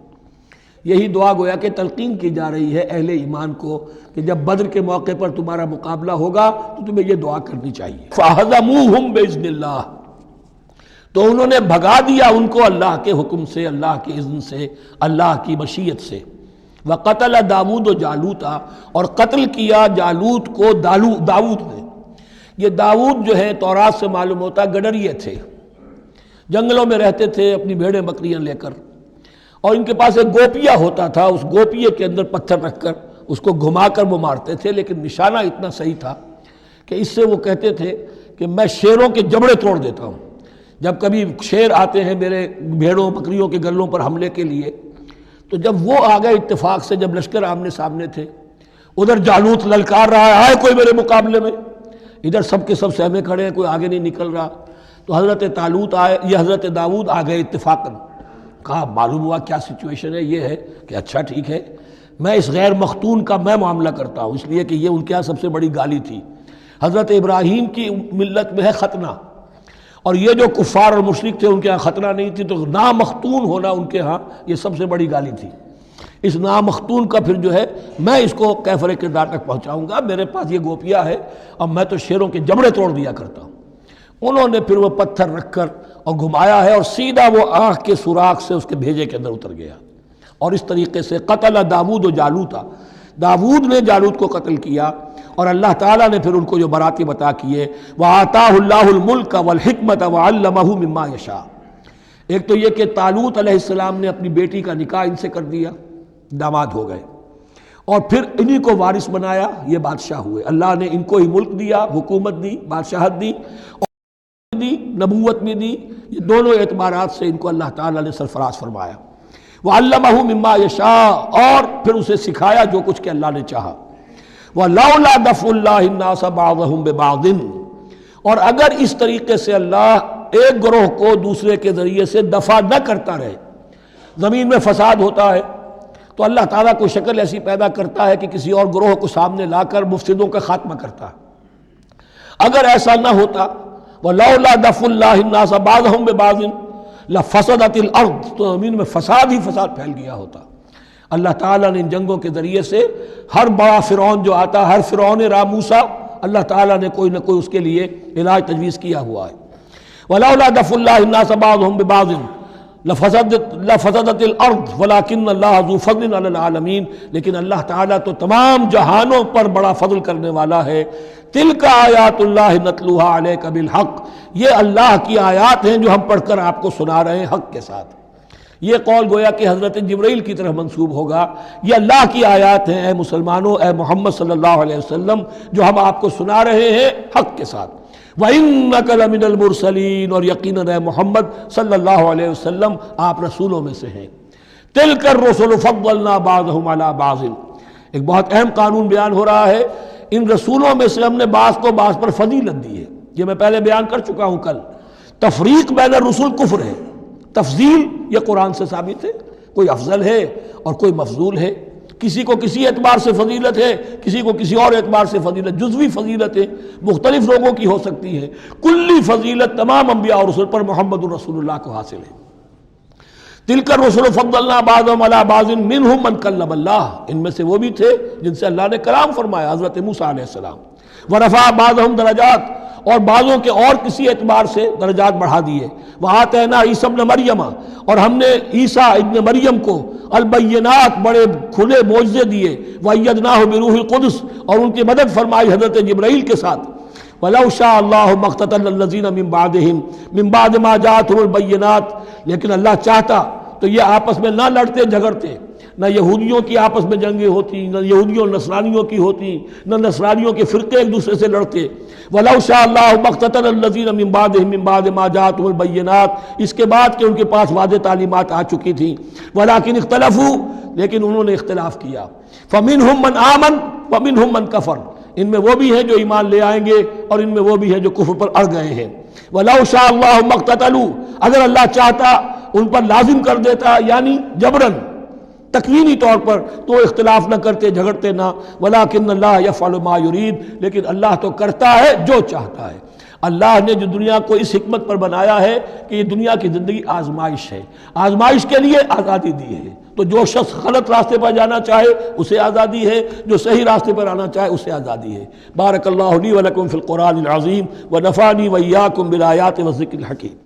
یہی دعا گویا کہ تلقین کی جا رہی ہے اہل ایمان کو کہ جب بدر کے موقع پر تمہارا مقابلہ ہوگا تو تمہیں یہ دعا کرنی چاہیے۔ فَهَزَمُوهُمْ بِإِذْنِ اللَّهِ، تو انہوں نے بھگا دیا ان کو اللہ کے حکم سے، اللہ کے اذن سے، اللہ کی مشیت سے۔ وَقَتَلَ داود جالوتا، اور قتل کیا جالوت کو داود نے۔ یہ داود جو ہے تورات سے معلوم ہوتا گڈریے تھے، جنگلوں میں رہتے تھے اپنی بھیڑیں بکریاں لے کر، اور ان کے پاس ایک گوپیا ہوتا تھا، اس گوپیے کے اندر پتھر رکھ کر اس کو گھما کر وہ مارتے تھے، لیکن نشانہ اتنا صحیح تھا کہ اس سے وہ کہتے تھے کہ میں شیروں کے جبڑے توڑ دیتا ہوں۔ جب کبھی شیر آتے ہیں میرے بھیڑوں بکریوں کے گلوں پر حملے کے لیے، تو جب وہ آ گئے اتفاق سے، جب لشکر آمنے سامنے تھے، ادھر جالوت للکار رہا ہے کوئی میرے مقابلے میں، ادھر سب کے سب سہمے کھڑے ہیں، کوئی آگے نہیں نکل رہا، تو حضرت طالوت آئے، یہ حضرت داود آ گئے اتفاقاً، کہا معلوم ہوا کیا سچویشن ہے، یہ ہے کہ اچھا ٹھیک ہے، میں اس غیر مختون کا میں معاملہ کرتا ہوں، اس لیے کہ یہ ان کے یہاں سب سے بڑی گالی تھی۔ حضرت ابراہیم کی ملت میں ہے ختنہ، اور یہ جو کفار اور مشرک تھے ان کے ہاں ختنہ نہیں تھی، تو نامختون ہونا ان کے ہاں یہ سب سے بڑی گالی تھی۔ اس نامختون کا پھر جو ہے میں اس کو کیفر کردار تک پہنچاؤں گا، میرے پاس یہ گوپیا ہے اور میں تو شیروں کے جبڑے توڑ دیا کرتا ہوں۔ انہوں نے پھر وہ پتھر رکھ کر اور گھمایا ہے، اور سیدھا وہ آنکھ کے سوراخ سے اس کے بھیجے کے اندر اتر گیا، اور اس طریقے سے قتل داود و جالوتا، داود نے جالوت کو قتل کیا، اور اللہ تعالیٰ نے پھر ان کو جو مراتب عطا کیے، وَآتَاهُ اللَّهُ الْمُلْكَ وَالْحِكْمَةَ وَعَلَّمَهُ مِمَّا يَشَاءُ۔ ایک تو یہ کہ طالوت علیہ السلام نے اپنی بیٹی کا نکاح ان سے کر دیا، داماد ہو گئے، اور پھر انہی کو وارث بنایا، یہ بادشاہ ہوئے، اللہ نے ان کو ہی ملک دیا، حکومت دی، بادشاہت دی، دی نبوت میں دی، یہ دونوں اعتبارات سے ان کو اللہ تعالیٰ نے سرفراز فرمایا۔ وَعَلَّمَهُ مِمَّا يَشَاءُ، اور پھر اسے سکھایا جو کچھ کہ اللہ نے چاہا۔ وَلَوْلَا دَفْعُ اللَّهِ النَّاسَ بَعْضَهُمْ بِبَعْضٍ، اور اگر اس طریقے سے اللہ ایک گروہ کو دوسرے کے ذریعے سے دفع نہ کرتا رہے، زمین میں فساد ہوتا ہے تو اللہ تعالیٰ کو شکل ایسی پیدا کرتا ہے کہ کسی اور گروہ کو سامنے لا کر مفسدوں کا خاتمہ کرتا ہے۔ اگر ایسا نہ ہوتا، وَلَوْلَا دَفْعُ اللَّهِ النَّاسَ بَعْضَهُمْ بِبَعْضٍ لَفَسَدَتِ الْأَرْضُ، تو زمین میں فساد ہی فساد پھیل گیا ہوتا۔ اللہ تعالیٰ نے ان جنگوں کے ذریعے سے ہر بڑا فرعون جو آتا، ہر فرعون راموسا، اللہ تعالیٰ نے کوئی نہ کوئی اس کے لیے علاج تجویز کیا ہوا ہے۔ وَلَوْلَا دَفْعُ اللَّهِ النَّاسَ بَعْضَهُمْ بِبَعْضٍ لفسدت الارض ولکن اللہ ذو فضل علی العالمین، لیکن اللہ تعالیٰ تو تمام جہانوں پر بڑا فضل کرنے والا ہے۔ تلک آیات اللہ نتلوها علیک بالحق، یہ اللہ کی آیات ہیں جو ہم پڑھ کر آپ کو سنا رہے ہیں حق کے ساتھ۔ یہ قول گویا کہ حضرت جبرائیل کی طرف منسوب ہوگا، یہ اللہ کی آیات ہیں اے مسلمانوں، اے محمد صلی اللہ علیہ وسلم، جو ہم آپ کو سنا رہے ہیں حق کے ساتھ۔ وَإِنَّكَ لَمِنَ الْمُرْسَلِينَ، اور یقیناً اے محمد صلی اللہ علیہ وسلم آپ رسولوں میں سے ہیں۔ تِلْكَ الرُّسُلُ فَضَّلْنَا بَعْضَهُمْ عَلَى بَعْضٍ، ایک بہت اہم قانون بیان ہو رہا ہے، ان رسولوں میں سے ہم نے بعض کو بعض پر فضیلت دی ہے۔ یہ میں پہلے بیان کر چکا ہوں کل، تفریق بین الرسل کفر ہے، تفضیل یہ قرآن سے ثابت ہے، کوئی افضل ہے اور کوئی مفضول ہے، کسی کو کسی اعتبار سے فضیلت ہے، کسی کو کسی اور اعتبار سے فضیلت، جزوی فضیلت ہے مختلف لوگوں کی ہو سکتی ہے، کلی فضیلت تمام انبیاء اور رسول پر محمد الرسول اللہ کو حاصل ہے۔ تلک الرسل فضلنا بعضهم علی بعض منهم من کلم اللہ، ان میں سے وہ بھی تھے جن سے اللہ نے کلام فرمایا، حضرت موسیٰ علیہ السلام۔ ورفع بعضهم درجات، اور بعضوں کے اور کسی اعتبار سے درجات بڑھا دیے۔ وآتینا عیسیٰ ابن مریم، اور ہم نے عیسیٰ ابن مریم کو البینات بڑے کھلے معجزے دیے۔ وأیدناہ بروح القدس، اور ان کی مدد فرمائی حضرت جبرائیل کے ساتھ۔ وَلَوْ شَاءَ اللَّهُ مَا اقْتَتَلَ الَّذِينَ مِن بَعْدِهِمْ مِن بَعْدِ مَا جَاءَتْهُمُ الْبَيِّنَاتُ، لیکن اللہ چاہتا تو یہ آپس میں نہ لڑتے جھگڑتے، نہ یہودیوں کی آپس میں جنگیں ہوتی، نہ یہودیوں اور نصرانیوں کی ہوتی، نہ نصرانیوں کے فرقے ایک دوسرے سے لڑتے۔ وَلَوْ شَاءَ اللَّهُ مَا اقْتَتَلَ الَّذِينَ مِن بَعْدِهِمْ مِن بَعْدِ مَا جَاءَتْهُمُ الْبَيِّنَاتُ، اس کے بعد کہ ان کے پاس واضح تعلیمات آ چکی تھیں۔ وَلَٰكِنِ اخْتَلَفُوا، لیکن انہوں نے اختلاف کیا۔ فَمِنْهُم مَّنْ آمَنَ وَمِنْهُم مَّنْ كَفَرَ، ان میں وہ بھی ہیں جو ایمان لے آئیں گے اور ان میں وہ بھی ہیں جو کفر پر اڑ گئے ہیں۔ وَلَوْ شَاءَ اللَّهُ مَا اقْتَتَلُوا، اگر اللہ چاہتا ان پر لازم کر دیتا، یعنی جبراً تکوینی طور پر، تو اختلاف نہ کرتے، جھگڑتے نہ۔ وَلَٰكِنَّ اللَّهَ يَفْعَلُ مَا يُرِيدُ، لیکن اللہ تو کرتا ہے جو چاہتا ہے۔ اللہ نے جو دنیا کو اس حکمت پر بنایا ہے کہ یہ دنیا کی زندگی آزمائش ہے، آزمائش کے لیے آزادی دی ہے، تو جو شخص غلط راستے پر جانا چاہے اسے آزادی ہے، جو صحیح راستے پر آنا چاہے اسے آزادی ہے۔ بارک اللہ لی و لکم فی القرآن العظیم و نفعنی و ایاکم بالآیات و الذکر الحکیم۔